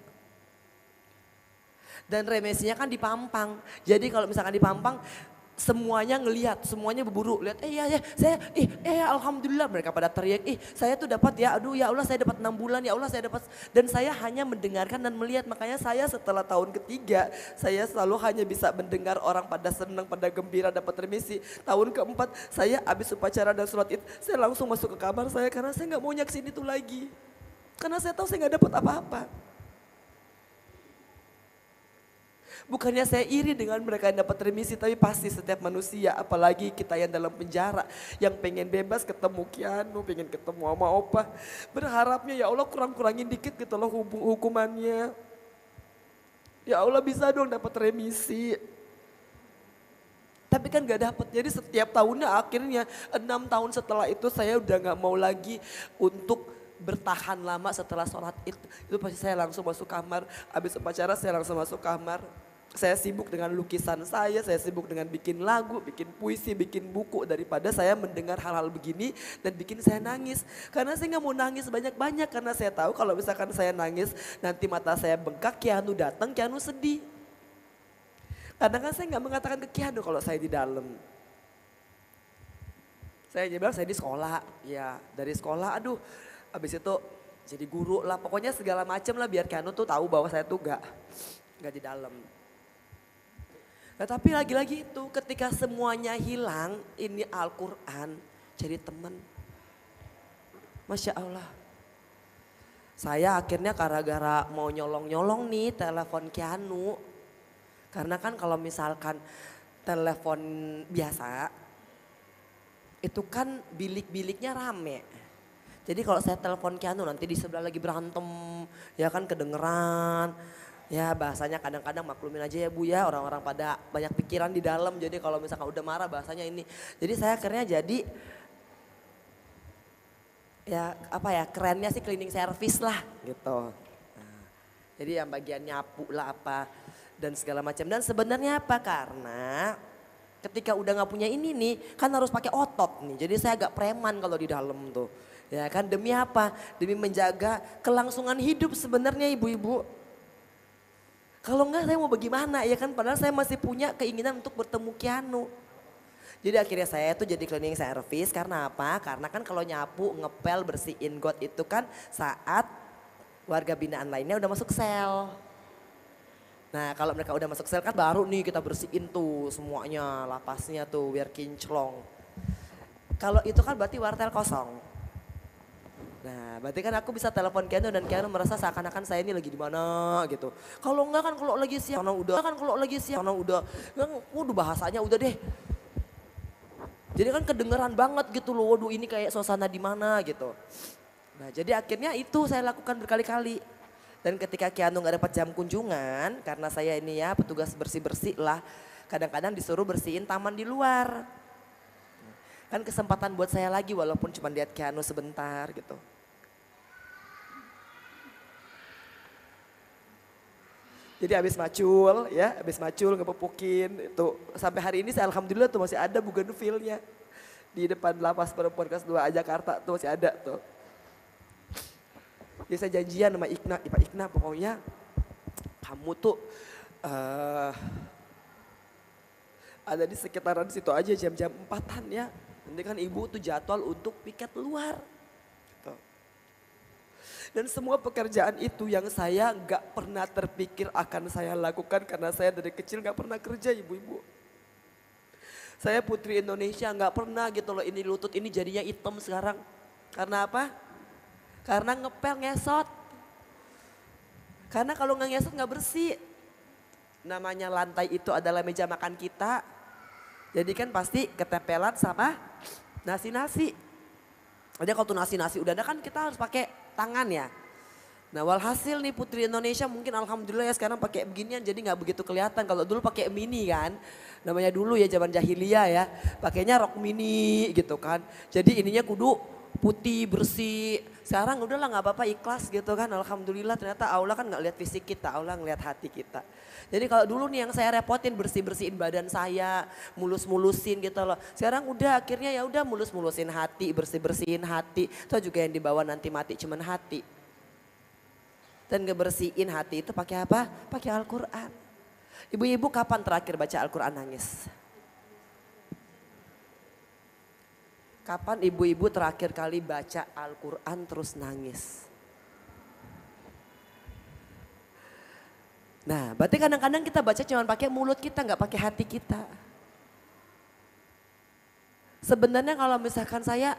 Dan remisinya kan di Pampang. Jadi kalau misalkan di Pampang semuanya ngelihat, semuanya berburu, lihat, iya, saya, alhamdulillah mereka pada teriak, saya tuh dapat ya, aduh ya Allah saya dapat 6 bulan, ya Allah saya dapat, dan saya hanya mendengarkan dan melihat, makanya saya setelah tahun ketiga, saya selalu hanya bisa mendengar orang pada senang, pada gembira dapat remisi. Tahun keempat, saya habis upacara dan sholat id, saya langsung masuk ke kamar saya karena saya nggak mau nyaksin itu lagi, karena saya tahu saya nggak dapat apa-apa. Bukannya saya iri dengan mereka yang dapat remisi, tapi pasti setiap manusia, apalagi kita yang dalam penjara, yang pengen bebas ketemu Keanu, pengen ketemu sama Opa. Berharapnya ya Allah kurang-kurangin dikit gitu loh hukumannya. Ya Allah bisa dong dapat remisi. Tapi kan gak dapat, jadi setiap tahunnya akhirnya 6 tahun setelah itu saya udah gak mau lagi untuk bertahan lama setelah sholat itu. Itu pasti saya langsung masuk kamar, habis upacara saya langsung masuk kamar. Saya sibuk dengan lukisan saya sibuk dengan bikin lagu, bikin puisi, bikin buku daripada saya mendengar hal-hal begini dan bikin saya nangis. Karena saya nggak mau nangis banyak-banyak karena saya tahu kalau misalkan saya nangis nanti mata saya bengkak, Keanu datang, Keanu sedih. Kadang kan saya nggak mengatakan ke Keanu kalau saya di dalam. Saya bilang saya di sekolah, ya dari sekolah aduh habis itu jadi guru lah, pokoknya segala macam lah biar Keanu tuh tahu bahwa saya tuh nggak di dalam. Nah, tapi lagi-lagi itu ketika semuanya hilang, ini Al-Quran jadi teman. Masya Allah. Saya akhirnya gara-gara mau nyolong-nyolong nih telepon Keanu. Karena kan kalau misalkan telepon biasa, itu kan bilik-biliknya rame. Jadi kalau saya telepon Keanu nanti di sebelah lagi berantem, ya kan kedengeran. Ya bahasanya kadang-kadang maklumin aja ya Bu ya, orang-orang pada banyak pikiran di dalam. Jadi kalau misalkan udah marah bahasanya ini. Jadi saya akhirnya jadi ya apa ya kerennya sih cleaning service lah gitu. Nah, jadi yang bagian nyapu lah apa dan segala macam. Dan sebenarnya apa karena ketika udah nggak punya ini nih kan harus pakai otot nih. Jadi saya agak preman kalau di dalam tuh. Ya kan demi apa? Demi menjaga kelangsungan hidup sebenarnya ibu-ibu. Kalau enggak saya mau bagaimana ya kan padahal saya masih punya keinginan untuk bertemu Keanu. Jadi akhirnya saya tuh jadi cleaning service karena apa? Karena kan kalau nyapu, ngepel, bersihin got itu kan saat warga binaan lainnya udah masuk sel. Nah kalau mereka udah masuk sel kan baru nih kita bersihin tuh semuanya lapasnya tuh biar kinclong. Kalau itu kan berarti wartel kosong. Nah, berarti kan aku bisa telepon Keanu dan Keanu merasa seakan-akan saya ini lagi di mana gitu. Kalau enggak kan kalau lagi siang, karena udah bahasanya udah deh. Jadi kan kedengeran banget gitu loh, waduh ini kayak suasana di mana gitu. Nah, jadi akhirnya itu saya lakukan berkali-kali. Dan ketika Keanu nggak dapat jam kunjungan, karena saya ini ya petugas bersih-bersih lah, kadang-kadang disuruh bersihin taman di luar. Kan kesempatan buat saya lagi walaupun cuma lihat Keanu sebentar gitu. Jadi habis macul ngepepukin itu sampai hari ini saya alhamdulillah tuh masih ada bougainville-nya di depan lapas perempuan kelas 2 Jakarta tuh masih ada tuh. Jadi saya janjian sama Ikna, Pak Ikna pokoknya kamu tuh ada di sekitaran situ aja jam-jam 4-an ya. Nanti kan ibu tuh jadwal untuk piket luar. Gitu. Dan semua pekerjaan itu yang saya gak pernah terpikir akan saya lakukan karena saya dari kecil gak pernah kerja ibu-ibu. Saya putri Indonesia gak pernah gitu loh ini lutut ini jadinya hitam sekarang. Karena apa? Karena ngepel ngesot. Karena kalau gak ngesot gak bersih. Namanya lantai itu adalah meja makan kita. Jadi kan pasti ketempelan sama nasi-nasi. Jadi kalau tuh nasi-nasi udah ada kan kita harus pakai tangan ya. Nah walhasil nih putri Indonesia mungkin alhamdulillah ya sekarang pakai beginian jadi nggak begitu kelihatan. Kalau dulu pakai mini kan, namanya dulu ya zaman jahiliyah ya, pakainya rok mini gitu kan. Jadi ininya kudu putih bersih. Sekarang udahlah nggak apa-apa ikhlas gitu kan. Alhamdulillah ternyata Allah kan nggak lihat fisik kita, Allah ngelihat hati kita. Jadi kalau dulu nih yang saya repotin bersih-bersihin badan saya, mulus-mulusin gitu loh. Sekarang udah akhirnya ya udah mulus-mulusin hati, bersih-bersihin hati. Itu juga yang dibawa nanti mati cuman hati. Dan ngebersihin hati itu pakai apa? Pakai Al-Quran. Ibu-ibu kapan terakhir baca Al-Quran nangis? Kapan ibu-ibu terakhir kali baca Al-Quran terus nangis? Nah, berarti kadang-kadang kita baca cuma pakai mulut kita, nggak pakai hati kita. Sebenarnya kalau misalkan saya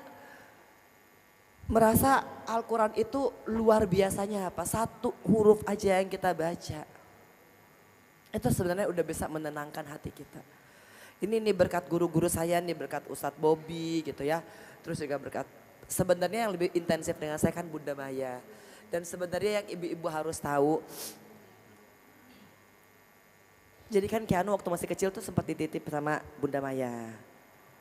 merasa Al-Quran itu luar biasanya apa? Satu huruf aja yang kita baca. Itu sebenarnya udah bisa menenangkan hati kita. Ini nih berkat guru-guru saya nih, berkat Ustadz Bobby gitu ya. Terus juga berkat, sebenarnya yang lebih intensif dengan saya kan Bunda Maya. Dan sebenarnya yang ibu-ibu harus tahu, jadi kan Keanu waktu masih kecil tuh sempat dititip sama Bunda Maya.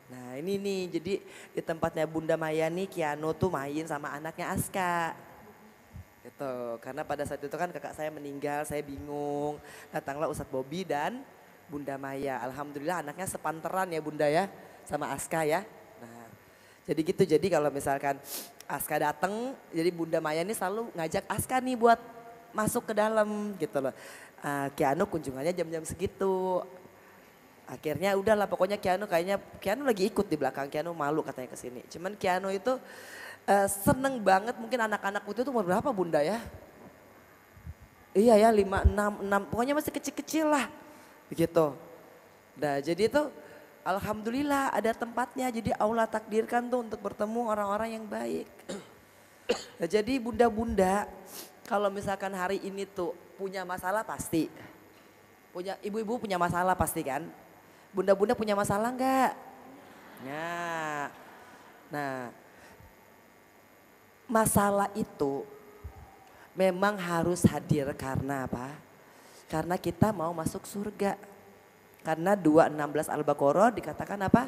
Nah ini nih, jadi di tempatnya Bunda Maya nih Keanu tuh main sama anaknya Aska. Gitu, karena pada saat itu kan kakak saya meninggal, saya bingung. Datanglah Ustadz Bobby dan Bunda Maya. Alhamdulillah anaknya sepanteran ya Bunda ya, sama Aska ya. Nah, jadi gitu, jadi kalau misalkan Aska datang, jadi Bunda Maya ini selalu ngajak Aska nih buat masuk ke dalam gitu loh. Keanu kunjungannya jam-jam segitu. Akhirnya udahlah pokoknya Keanu lagi ikut di belakang, Keanu malu katanya kesini. Cuman Keanu itu seneng banget, mungkin anak-anak itu umur berapa Bunda ya? Iya ya 5, 6, pokoknya masih kecil-kecil lah begitu. Nah jadi itu alhamdulillah ada tempatnya, jadi Allah takdirkan tuh untuk bertemu orang-orang yang baik. Nah, jadi bunda-bunda kalau misalkan hari ini tuh punya masalah pasti. Punya ibu-ibu punya masalah pasti kan? Bunda-bunda punya masalah enggak? Nah, masalah itu memang harus hadir karena apa? Karena kita mau masuk surga. Karena 2:16 Al-Baqarah dikatakan apa?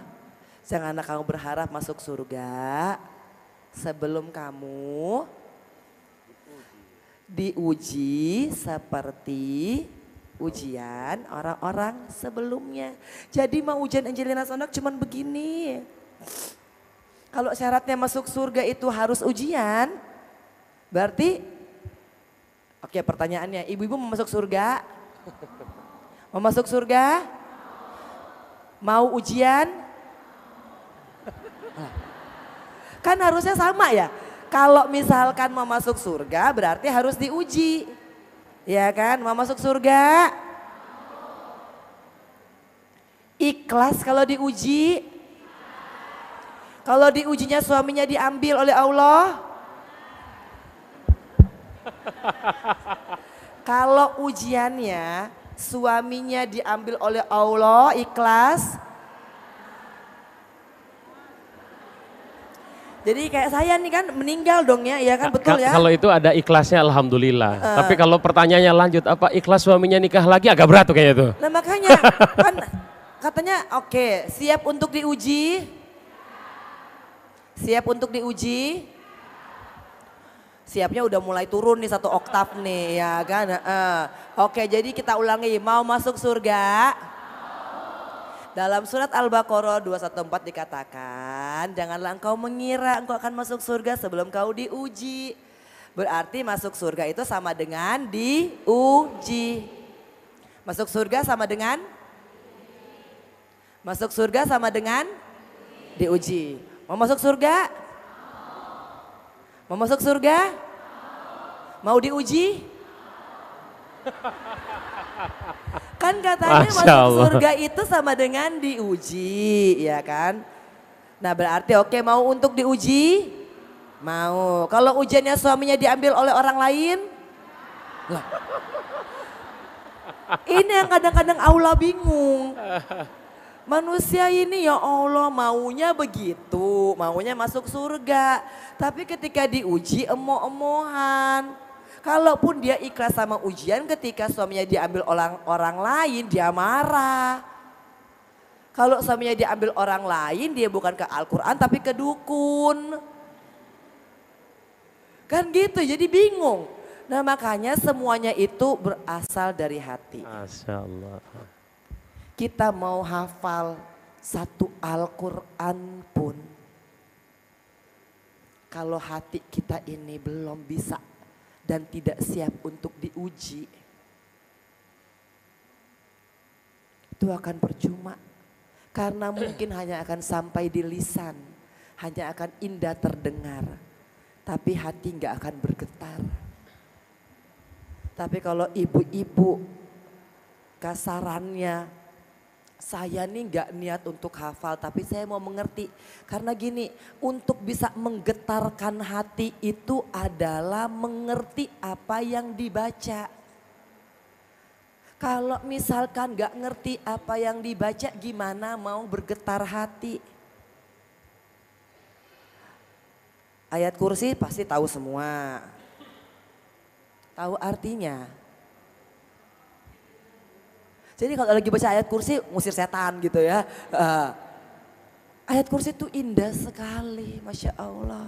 Janganlah kamu berharap masuk surga sebelum kamu diuji seperti ujian orang-orang sebelumnya. Jadi mau ujian Angelina Sondakh cuman begini. Kalau syaratnya masuk surga itu harus ujian, berarti oke pertanyaannya, ibu-ibu mau masuk surga? Mau masuk surga? Mau ujian? Kan harusnya sama ya. Kalau misalkan mau masuk surga berarti harus diuji. Ya kan, mau masuk surga? Ikhlas kalau diuji? Kalau diujinya suaminya diambil oleh Allah? Kalau ujiannya suaminya diambil oleh Allah, ikhlas? Jadi kayak saya nih kan meninggal dong ya kan betul ya? Kalau itu ada ikhlasnya alhamdulillah. Tapi kalau pertanyaannya lanjut, apa ikhlas suaminya nikah lagi agak berat tuh kayaknya tuh. Nah makanya kan katanya oke, siap untuk diuji? Siap untuk diuji? Siapnya udah mulai turun nih 1 oktav nih ya kan. Oke jadi kita ulangi, mau masuk surga? Dalam surat Al-Baqarah 214 dikatakan, janganlah engkau mengira engkau akan masuk surga sebelum kau diuji. Berarti masuk surga itu sama dengan diuji. Masuk surga sama dengan? Masuk surga sama dengan? Diuji. Mau masuk surga? Mau masuk surga? Mau diuji? Kan katanya masuk surga itu sama dengan diuji, ya kan? Nah berarti oke, mau untuk diuji? Mau. Kalau ujiannya suaminya diambil oleh orang lain? Lah. Ini yang kadang-kadang Allah bingung. Manusia ini ya Allah maunya begitu, maunya masuk surga. Tapi ketika diuji emoh-emohan. Kalaupun dia ikhlas sama ujian, ketika suaminya diambil orang lain dia marah. Kalau suaminya diambil orang lain dia bukan ke Al-Quran tapi ke dukun. Kan gitu jadi bingung. Nah makanya semuanya itu berasal dari hati. Masya Allah. Kita mau hafal 1 Al-Quran pun, kalau hati kita ini belum bisa dan tidak siap untuk diuji, itu akan percuma. Karena mungkin hanya akan sampai di lisan, hanya akan indah terdengar, tapi hati nggak akan bergetar. Tapi kalau ibu-ibu kasarannya, saya nih nggak niat untuk hafal tapi saya mau mengerti. Karena gini, untuk bisa menggetarkan hati itu adalah mengerti apa yang dibaca. Kalau misalkan gak ngerti apa yang dibaca, gimana mau bergetar hati? Ayat kursi pasti tahu semua. Tahu artinya. Jadi kalau lagi baca ayat kursi, ngusir setan gitu ya. Ayat kursi itu indah sekali, Masya Allah.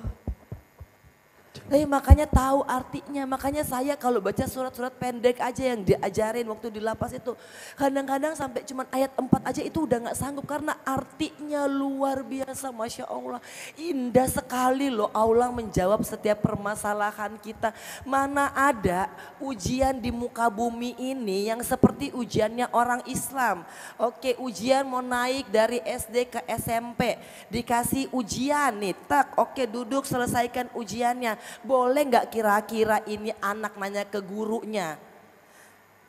Tapi makanya tahu artinya, makanya saya kalau baca surat-surat pendek aja yang diajarin waktu di lapas itu. Kadang-kadang sampai cuman ayat 4 aja itu udah gak sanggup karena artinya luar biasa, Masya Allah. Indah sekali loh Allah menjawab setiap permasalahan kita. Mana ada ujian di muka bumi ini yang seperti ujiannya orang Islam. Oke, ujian mau naik dari SD ke SMP, dikasih ujian nih, tak oke duduk selesaikan ujiannya. Boleh nggak kira-kira ini anak nanya ke gurunya,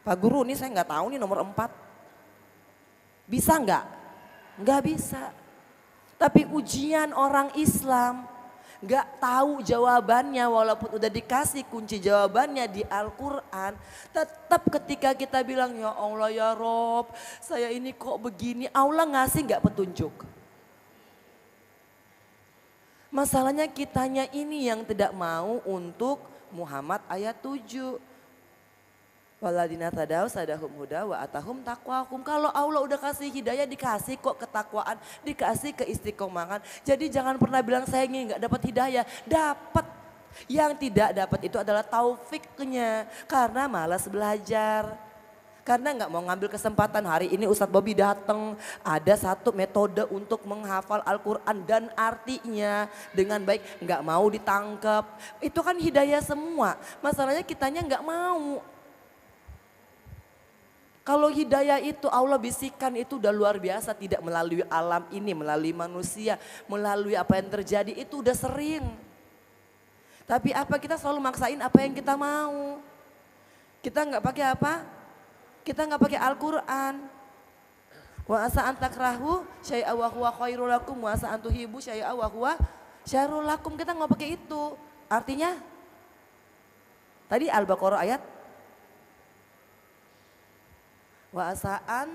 Pak Guru ini saya nggak tahu nih nomor 4. Bisa nggak? Nggak bisa. Tapi ujian orang Islam nggak tahu jawabannya walaupun udah dikasih kunci jawabannya di Al-Quran. Tetap ketika kita bilang ya Allah ya Rob saya ini kok begini, Allah ngasih nggak petunjuk. Masalahnya kitanya ini yang tidak mau untuk Muhammad ayat 7. Waladina tadau sadahum huda wa atahum taqwahum. Kalau Allah udah kasih hidayah dikasih kok ketakwaan, dikasih keistiqomahan. Jadi jangan pernah bilang saya ini gak dapat hidayah, dapat. Yang tidak dapat itu adalah taufiknya karena malas belajar. Karena nggak mau ngambil kesempatan hari ini Ustadz Bobby datang ada satu metode untuk menghafal Al-Quran dan artinya dengan baik, nggak mau ditangkap. Itu kan hidayah semua, masalahnya kitanya nggak mau. Kalau hidayah itu Allah bisikan itu udah luar biasa, tidak melalui alam ini, melalui manusia, melalui apa yang terjadi itu udah sering. Tapi apa kita selalu maksain apa yang kita mau. Kita nggak pakai apa? Kita nggak pakai Al-Quran. Wa asa antakrahu syai'a wa huwa khairul lakum wa asa antuhibu syai'a wa huwa syarrul lakum. Kita nggak pakai itu. Artinya tadi Al-Baqarah ayat wa asa'an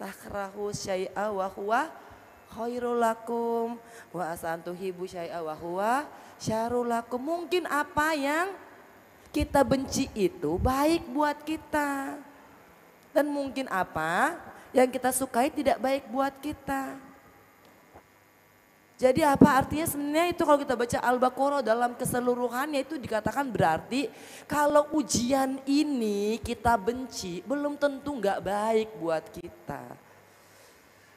takrahu syai'a wa huwa khairul lakum wa asa antuhibu syai'a wa huwa syarrul lakum. Mungkin apa yang kita benci itu baik buat kita. Dan mungkin apa yang kita sukai tidak baik buat kita. Jadi apa artinya sebenarnya itu kalau kita baca Al-Baqarah dalam keseluruhannya itu dikatakan berarti kalau ujian ini kita benci belum tentu nggak baik buat kita.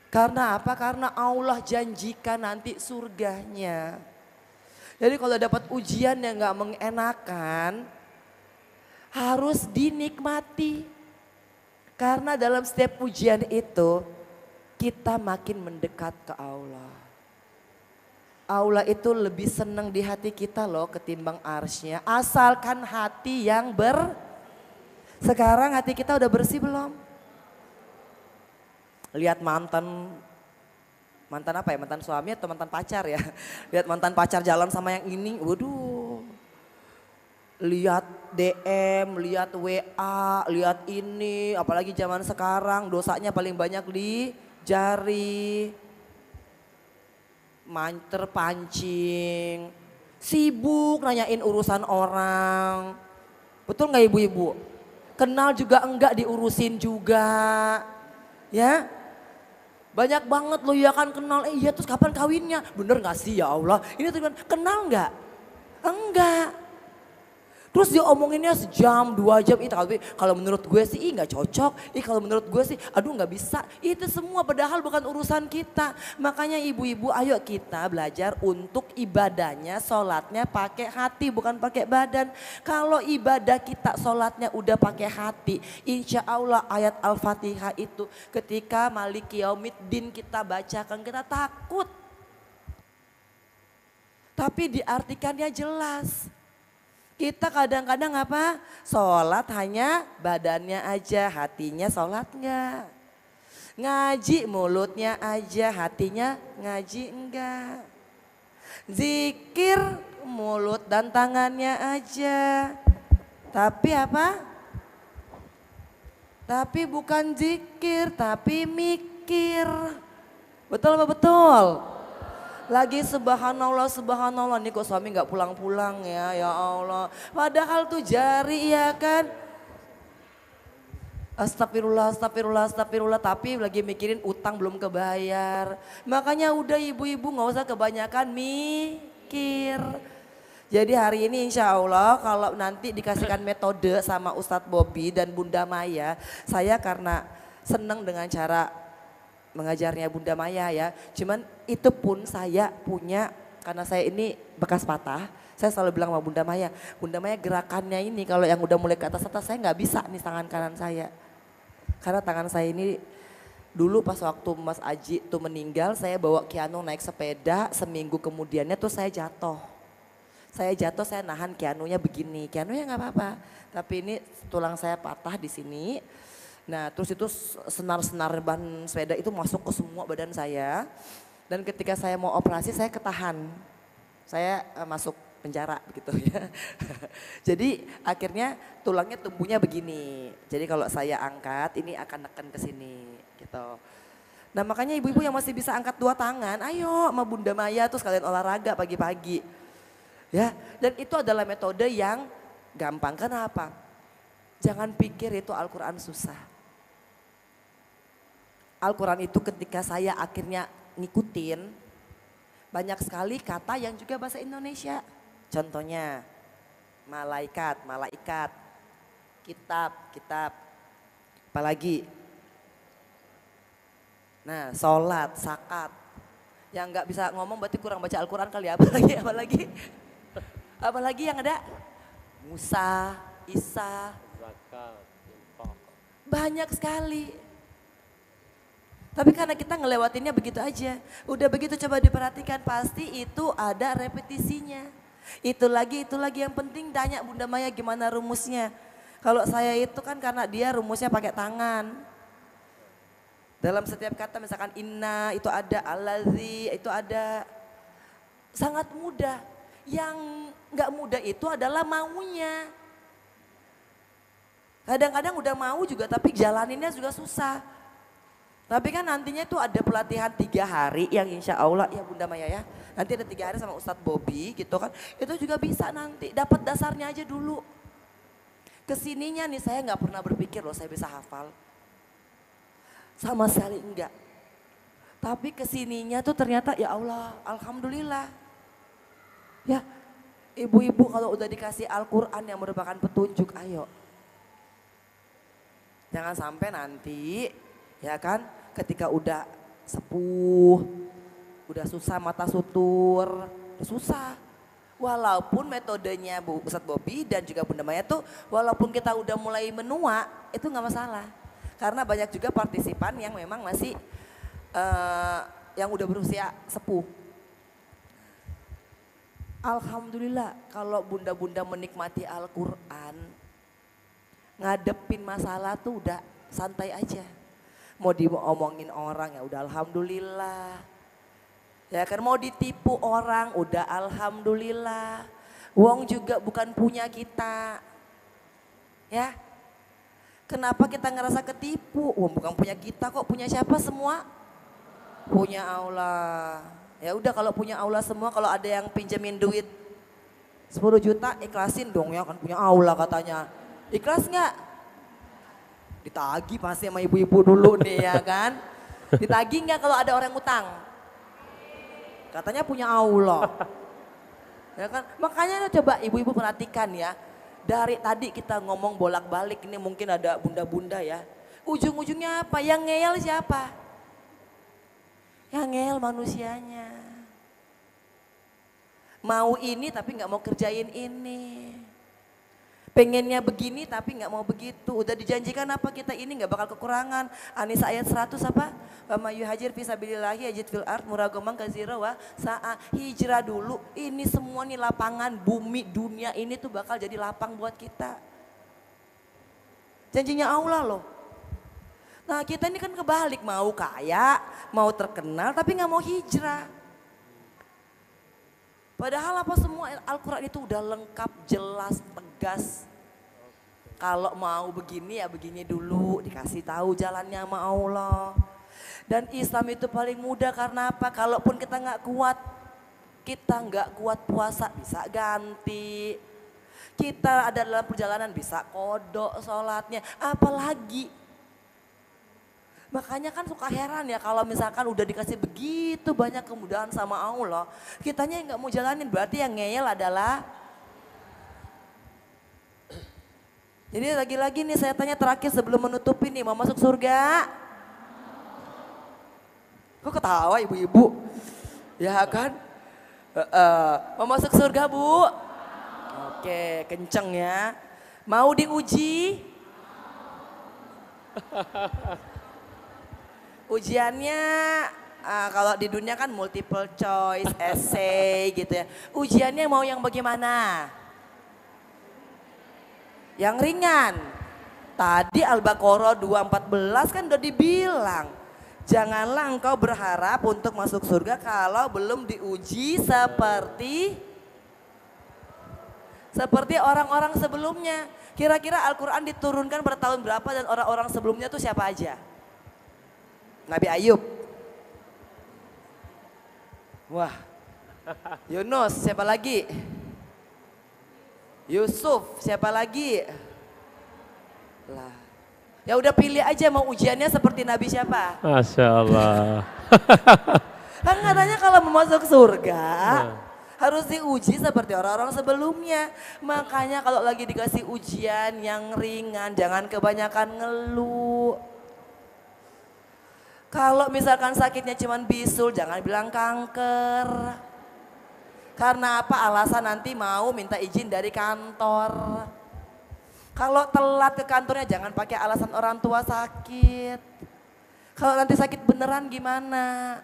Karena apa? Karena Allah janjikan nanti surganya. Jadi kalau dapat ujian yang nggak mengenakan harus dinikmati. Karena dalam setiap ujian itu kita makin mendekat ke Allah. Allah itu lebih senang di hati kita loh ketimbang arsy-Nya. Asalkan hati yang Sekarang hati kita udah bersih belum? Lihat mantan apa ya? Mantan suami atau mantan pacar ya? Lihat mantan pacar jalan sama yang ini, waduh. Lihat DM, lihat WA, lihat ini, apalagi zaman sekarang dosanya paling banyak di jari. Terpancing, sibuk nanyain urusan orang. Betul nggak ibu-ibu? Kenal juga enggak diurusin juga. Ya, banyak banget loh ya kan kenal, iya terus kapan kawinnya? Bener gak sih ya Allah? Ini tuh kenal nggak? Enggak. Terus dia omonginnya sejam, 2 jam, tapi kalau menurut gue sih nggak cocok, kalau menurut gue sih aduh nggak bisa. Itu semua padahal bukan urusan kita. Makanya ibu-ibu ayo kita belajar untuk ibadahnya, sholatnya pakai hati bukan pakai badan. Kalau ibadah kita sholatnya udah pakai hati, insya Allah ayat Al-Fatihah itu ketika Maliki Yaumiddin kita bacakan kita takut. Tapi diartikannya jelas. Kita kadang-kadang apa? Sholat hanya badannya aja, hatinya sholat enggak. Ngaji mulutnya aja, hatinya ngaji enggak. Zikir mulut dan tangannya aja. Tapi apa? Tapi bukan zikir, tapi mikir. Betul apa betul? Lagi subhanallah, subhanallah, nih kok suami nggak pulang-pulang ya Allah. Padahal tuh jari ya kan. Astagfirullah, astagfirullah, astagfirullah, tapi lagi mikirin utang belum kebayar. Makanya udah ibu-ibu nggak usah kebanyakan mikir. Jadi hari ini insya Allah kalau nanti dikasihkan metode sama Ustadz Bobby dan Bunda Maya, saya karena seneng dengan cara mengajarnya Bunda Maya ya. Cuman itu pun saya punya, karena saya ini bekas patah, saya selalu bilang sama Bunda Maya gerakannya ini kalau yang udah mulai ke atas saya nggak bisa nih tangan kanan saya. Karena tangan saya ini dulu pas waktu Mas Aji tuh meninggal, saya bawa Kiano naik sepeda, seminggu kemudiannya tuh saya jatuh. Saya nahan Kianunya begini, Kianunya nggak apa-apa. Tapi ini tulang saya patah di sini. Nah terus itu senar-senar ban sepeda itu masuk ke semua badan saya. Dan ketika saya mau operasi saya ketahan. Saya masuk penjara begitu ya. Jadi akhirnya tulangnya tumbuhnya begini. Jadi kalau saya angkat ini akan neken ke sini gitu. Nah makanya ibu-ibu yang masih bisa angkat 2 tangan, ayo sama Bunda Maya terus kalian olahraga pagi-pagi. Ya, dan itu adalah metode yang gampang. Kenapa? Jangan pikir itu Al-Quran susah. Al-Quran itu ketika saya akhirnya ngikutin, banyak sekali kata yang juga bahasa Indonesia. Contohnya, malaikat, malaikat, kitab, kitab, apalagi. Nah, sholat, zakat. Yang nggak bisa ngomong berarti kurang baca Al-Quran kali ya, apalagi. Apalagi yang ada Musa, Isa, banyak sekali. Tapi karena kita ngelewatinnya begitu aja. Udah begitu coba diperhatikan pasti itu ada repetisinya. Itu lagi yang penting tanya Bunda Maya gimana rumusnya. Kalau saya itu kan karena dia rumusnya pakai tangan. Dalam setiap kata misalkan inna itu ada, allazi itu ada. Sangat mudah. Yang nggak mudah itu adalah maunya. Kadang-kadang udah mau juga tapi jalaninnya juga susah. Tapi kan nantinya itu ada pelatihan 3 hari yang insya Allah ya Bunda Maya ya. Nanti ada 3 hari sama Ustadz Bobby gitu kan. Itu juga bisa nanti dapat dasarnya aja dulu. Kesininya nih saya nggak pernah berpikir loh saya bisa hafal. Sama sekali enggak. Tapi kesininya tuh ternyata ya Allah alhamdulillah. Ya, ibu-ibu kalau udah dikasih Al-Quran yang merupakan petunjuk, ayo. Jangan sampai nanti, ya kan, ketika udah sepuh, udah susah mata sutur, susah. Walaupun metodenya Bu Ustadz Bobby dan juga Bunda Maya tuh, walaupun kita udah mulai menua, itu nggak masalah. Karena banyak juga partisipan yang memang masih, yang udah berusia sepuh. Alhamdulillah kalau bunda-bunda menikmati Al-Quran, ngadepin masalah tuh udah santai aja. Mau diomongin orang ya udah alhamdulillah. Ya kan mau ditipu orang udah alhamdulillah. Wong juga bukan punya kita. Ya. Kenapa kita ngerasa ketipu? Wong bukan punya kita kok, punya siapa semua? Punya Allah. Ya udah kalau punya Allah semua, kalau ada yang pinjemin duit 10 juta ikhlasin dong ya kan punya Allah katanya. Ikhlas nggak? Ditagih pasti sama ibu-ibu dulu nih ya kan. Ditagih nggak kalau ada orang utang? Katanya punya Allah. Ya kan? Makanya coba ibu-ibu perhatikan ya. Dari tadi kita ngomong bolak-balik ini mungkin ada bunda-bunda ya. Ujung-ujungnya apa? Yang ngeyel siapa? Yang ngeyel manusianya. Mau ini tapi nggak mau kerjain ini. Pengennya begini tapi nggak mau begitu. Udah dijanjikan apa kita ini nggak bakal kekurangan. An-Nisa ayat 100 apa? Wa may yuhajir fi sabilillahi yajid fil ard muragaman katsira wa sa'a. Hijrah dulu. Ini semua nih lapangan bumi dunia ini tuh bakal jadi lapang buat kita. Janjinya Allah loh. Nah kita ini kan kebalik, mau kaya, mau terkenal tapi nggak mau hijrah. Padahal apa semua Al-Quran itu udah lengkap, jelas, tegas. Kalau mau begini ya begini dulu, dikasih tahu jalannya sama Allah. Dan Islam itu paling mudah karena apa? Kalaupun kita nggak kuat puasa bisa ganti. Kita ada dalam perjalanan bisa kodok sholatnya, apalagi. Makanya kan suka heran ya kalau misalkan udah dikasih begitu banyak kemudahan sama Allah, kitanya yang nggak mau jalanin, berarti yang ngeyel adalah. Jadi lagi-lagi nih saya tanya terakhir sebelum menutupi nih, mau masuk surga? Kok ketawa ibu-ibu? Ya kan? Mau masuk surga Bu? Oke, kenceng ya. Mau diuji? Ujiannya kalau di dunia kan multiple choice, essay gitu ya. Ujiannya mau yang bagaimana? Yang ringan. Tadi Al-Baqarah 2:14 kan udah dibilang. Janganlah engkau berharap untuk masuk surga kalau belum diuji seperti orang-orang sebelumnya. Kira-kira Al-Quran diturunkan pada tahun berapa dan orang-orang sebelumnya tuh siapa aja? Nabi Ayub. Wah. Yunus, siapa lagi? Yusuf, siapa lagi? Lah. Ya udah pilih aja mau ujiannya seperti Nabi siapa? Masya Allah. Kan katanya kalau mau masuk surga harus diuji seperti orang-orang sebelumnya. Makanya kalau lagi dikasih ujian yang ringan jangan kebanyakan ngeluh. Kalau misalkan sakitnya cuma bisul jangan bilang kanker. Karena apa? Alasan nanti mau minta izin dari kantor. Kalau telat ke kantornya jangan pakai alasan orang tua sakit. Kalau nanti sakit beneran gimana?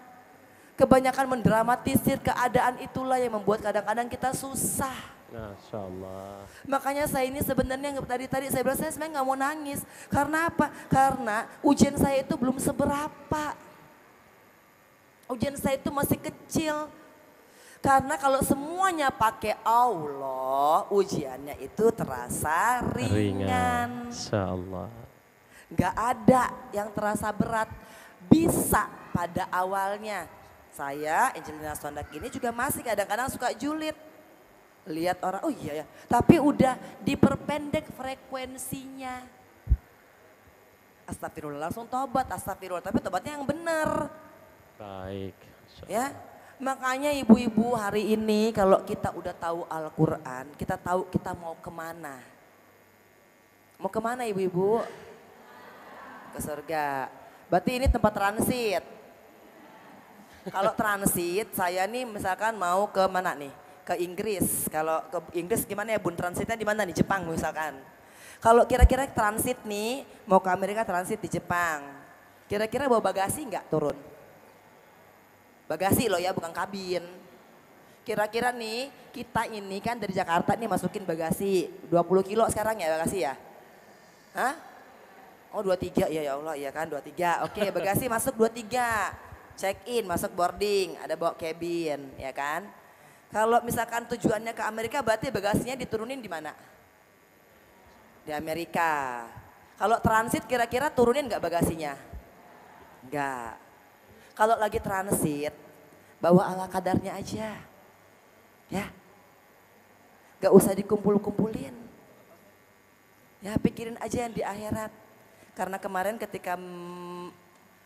Kebanyakan mendramatisir keadaan itulah yang membuat kadang-kadang kita susah. Masya Allah. Makanya saya ini sebenarnya tadi saya bilang saya sebenarnya nggak mau nangis. Karena apa? Karena ujian saya itu belum seberapa. Ujian saya itu masih kecil. Karena kalau semuanya pakai Allah, ujiannya itu terasa ringan. Insya Allah. Gak ada yang terasa berat. Bisa pada awalnya. Saya, Angelina Sondak ini juga masih kadang-kadang suka julid. Lihat orang, oh iya ya. Tapi udah diperpendek frekuensinya. Astagfirullah, langsung tobat, astagfirullah. Tapi tobatnya yang benar. Baik. Ya. Makanya ibu-ibu hari ini kalau kita udah tahu Al-Quran, kita tahu kita mau kemana. Mau kemana ibu-ibu? Ke surga. Berarti ini tempat transit. Kalau transit saya nih misalkan mau ke mana nih? Ke Inggris. Kalau ke Inggris gimana ya Bun? Transitnya di mana nih? Jepang misalkan. Kalau kira-kira transit nih mau ke Amerika transit di Jepang. Kira-kira bawa bagasi nggak turun? Bagasi loh ya, bukan kabin. Kira-kira nih, kita ini kan dari Jakarta nih masukin bagasi. 20 kilo sekarang ya bagasi ya? Hah? Oh 23, ya Allah, iya kan 23. Oke, bagasi masuk 23. Check in, masuk boarding, ada bawa cabin, ya kan? Kalau misalkan tujuannya ke Amerika berarti bagasinya diturunin di mana? Di Amerika. Kalau transit kira-kira turunin nggak bagasinya? Enggak. Kalau lagi transit, bawa ala kadarnya aja. Ya. Gak usah dikumpul-kumpulin. Ya pikirin aja yang di akhirat. Karena kemarin ketika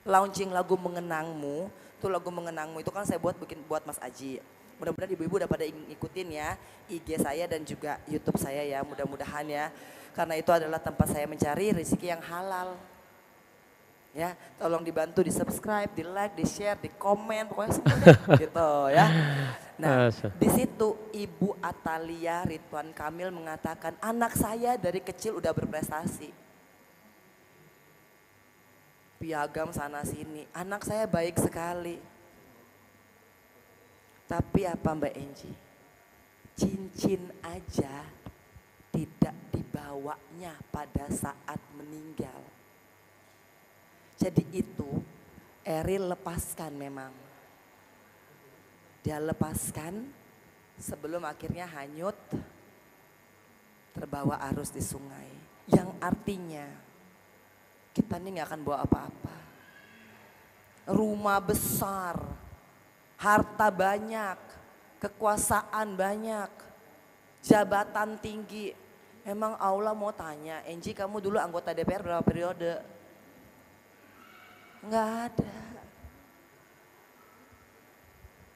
launching lagu Mengenangmu, tuh lagu Mengenangmu itu kan saya buat Mas Aji. Mudah-mudahan ibu-ibu udah pada ikutin ya IG saya dan juga YouTube saya ya, mudah-mudahan ya. Karena itu adalah tempat saya mencari rezeki yang halal. Ya, tolong dibantu di subscribe, di like, di share, di komen, pokoknya semua gitu ya. Nah, di situ Ibu Atalia Ridwan Kamil mengatakan anak saya dari kecil udah berprestasi. Piagam sana sini, anak saya baik sekali. Tapi apa Mbak Enji? Cincin aja tidak dibawanya pada saat meninggal. Jadi itu Eril lepaskan memang. Dia lepaskan sebelum akhirnya hanyut terbawa arus di sungai. Yang artinya kita ini gak akan bawa apa-apa. Rumah besar, harta banyak, kekuasaan banyak, jabatan tinggi. Emang Allah mau tanya, Enji kamu dulu anggota DPR berapa periode? Nggak ada.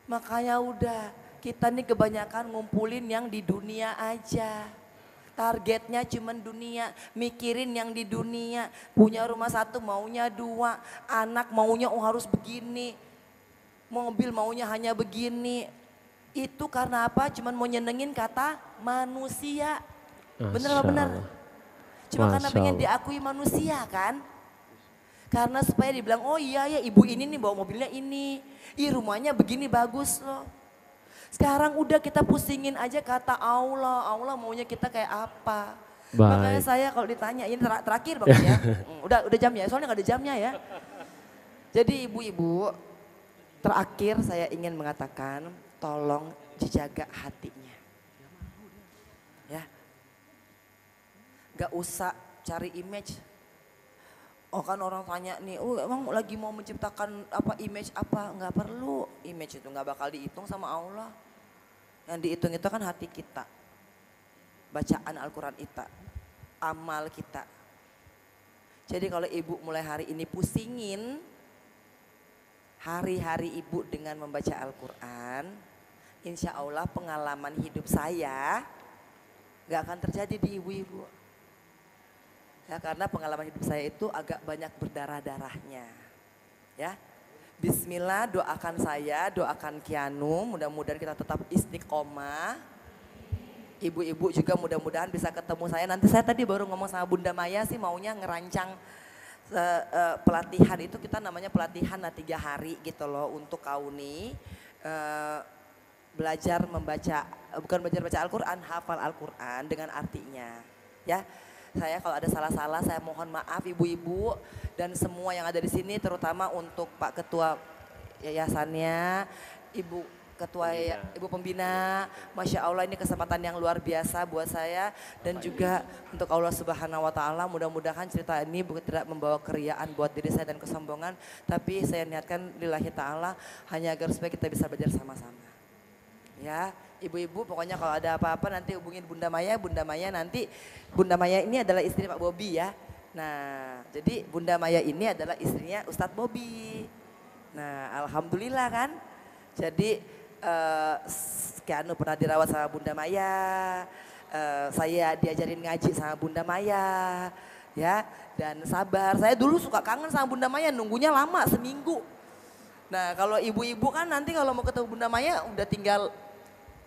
Makanya udah, kita nih kebanyakan ngumpulin yang di dunia aja. Targetnya cuman dunia, mikirin yang di dunia. Punya rumah satu maunya 2, anak maunya harus begini. Mobil maunya hanya begini. Itu karena apa? Cuman mau nyenengin kata manusia. Bener apa bener? Cuma karena pengen diakui manusia kan? Karena supaya dibilang, oh iya ya ibu ini nih bawa mobilnya ini. Ih rumahnya begini bagus loh. Sekarang udah kita pusingin aja kata Allah. Allah maunya kita kayak apa. Baik. Makanya saya kalau ditanya, ini terakhir banget ya. Udah jam ya, soalnya gak ada jamnya ya. Jadi ibu-ibu, terakhir saya ingin mengatakan tolong dijaga hatinya. Ya. Gak usah cari image. Oh kan orang tanya nih, oh emang lagi mau menciptakan apa image apa? Nggak perlu, image itu nggak bakal dihitung sama Allah. Yang dihitung itu kan hati kita, bacaan Al-Quran kita, amal kita. Jadi kalau ibu mulai hari ini pusingin hari-hari ibu dengan membaca Al-Quran, insya Allah pengalaman hidup saya nggak akan terjadi di ibu-ibu. Ya karena pengalaman hidup saya itu agak banyak berdarah-darahnya. Ya. Bismillah doakan saya, doakan Kianu, mudah-mudahan kita tetap istiqomah. Ibu-ibu juga mudah-mudahan bisa ketemu saya. Nanti saya tadi baru ngomong sama Bunda Maya sih maunya ngerancang pelatihan itu, kita namanya pelatihan 3 hari gitu loh untuk kauni. Belajar membaca, bukan belajar baca Al-Quran, hafal Al-Quran dengan artinya. Ya. Saya kalau ada salah-salah saya mohon maaf ibu-ibu dan semua yang ada di sini, terutama untuk Pak Ketua Yayasannya, Ibu Ketua Ibu Pembina. Masya Allah ini kesempatan yang luar biasa buat saya dan juga untuk Allah Subhanahu Wa Taala. Mudah-mudahan cerita ini bukan tidak membawa keriaan buat diri saya dan kesombongan, tapi saya niatkan lillahi ta'ala hanya agar supaya kita bisa belajar sama-sama. Ya. Ibu-ibu pokoknya kalau ada apa-apa nanti hubungin Bunda Maya. Bunda Maya nanti, Bunda Maya ini adalah istri Pak Bobi ya. Nah jadi Bunda Maya ini adalah istrinya Ustadz Bobi. Nah alhamdulillah kan. Jadi Kianu pernah dirawat sama Bunda Maya. Saya diajarin ngaji sama Bunda Maya. Ya dan sabar. Saya dulu suka kangen sama Bunda Maya, nunggunya lama seminggu. Nah kalau ibu-ibu kan nanti kalau mau ketemu Bunda Maya udah tinggal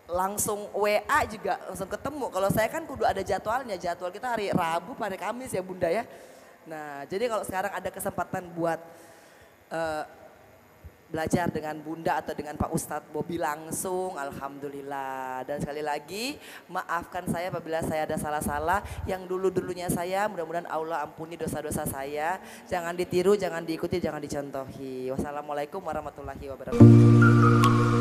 langsung WA juga langsung ketemu. Kalau saya kan kudu ada jadwalnya, jadwal kita hari Rabu, hari Kamis ya Bunda ya. Nah jadi kalau sekarang ada kesempatan buat belajar dengan Bunda atau dengan Pak Ustadz Bobi langsung, alhamdulillah. Dan sekali lagi maafkan saya apabila saya ada salah-salah. Yang dulu-dulunya saya, mudah-mudahan Allah ampuni dosa-dosa saya. Jangan ditiru, jangan diikuti, jangan dicontohi. Wassalamualaikum warahmatullahi wabarakatuh.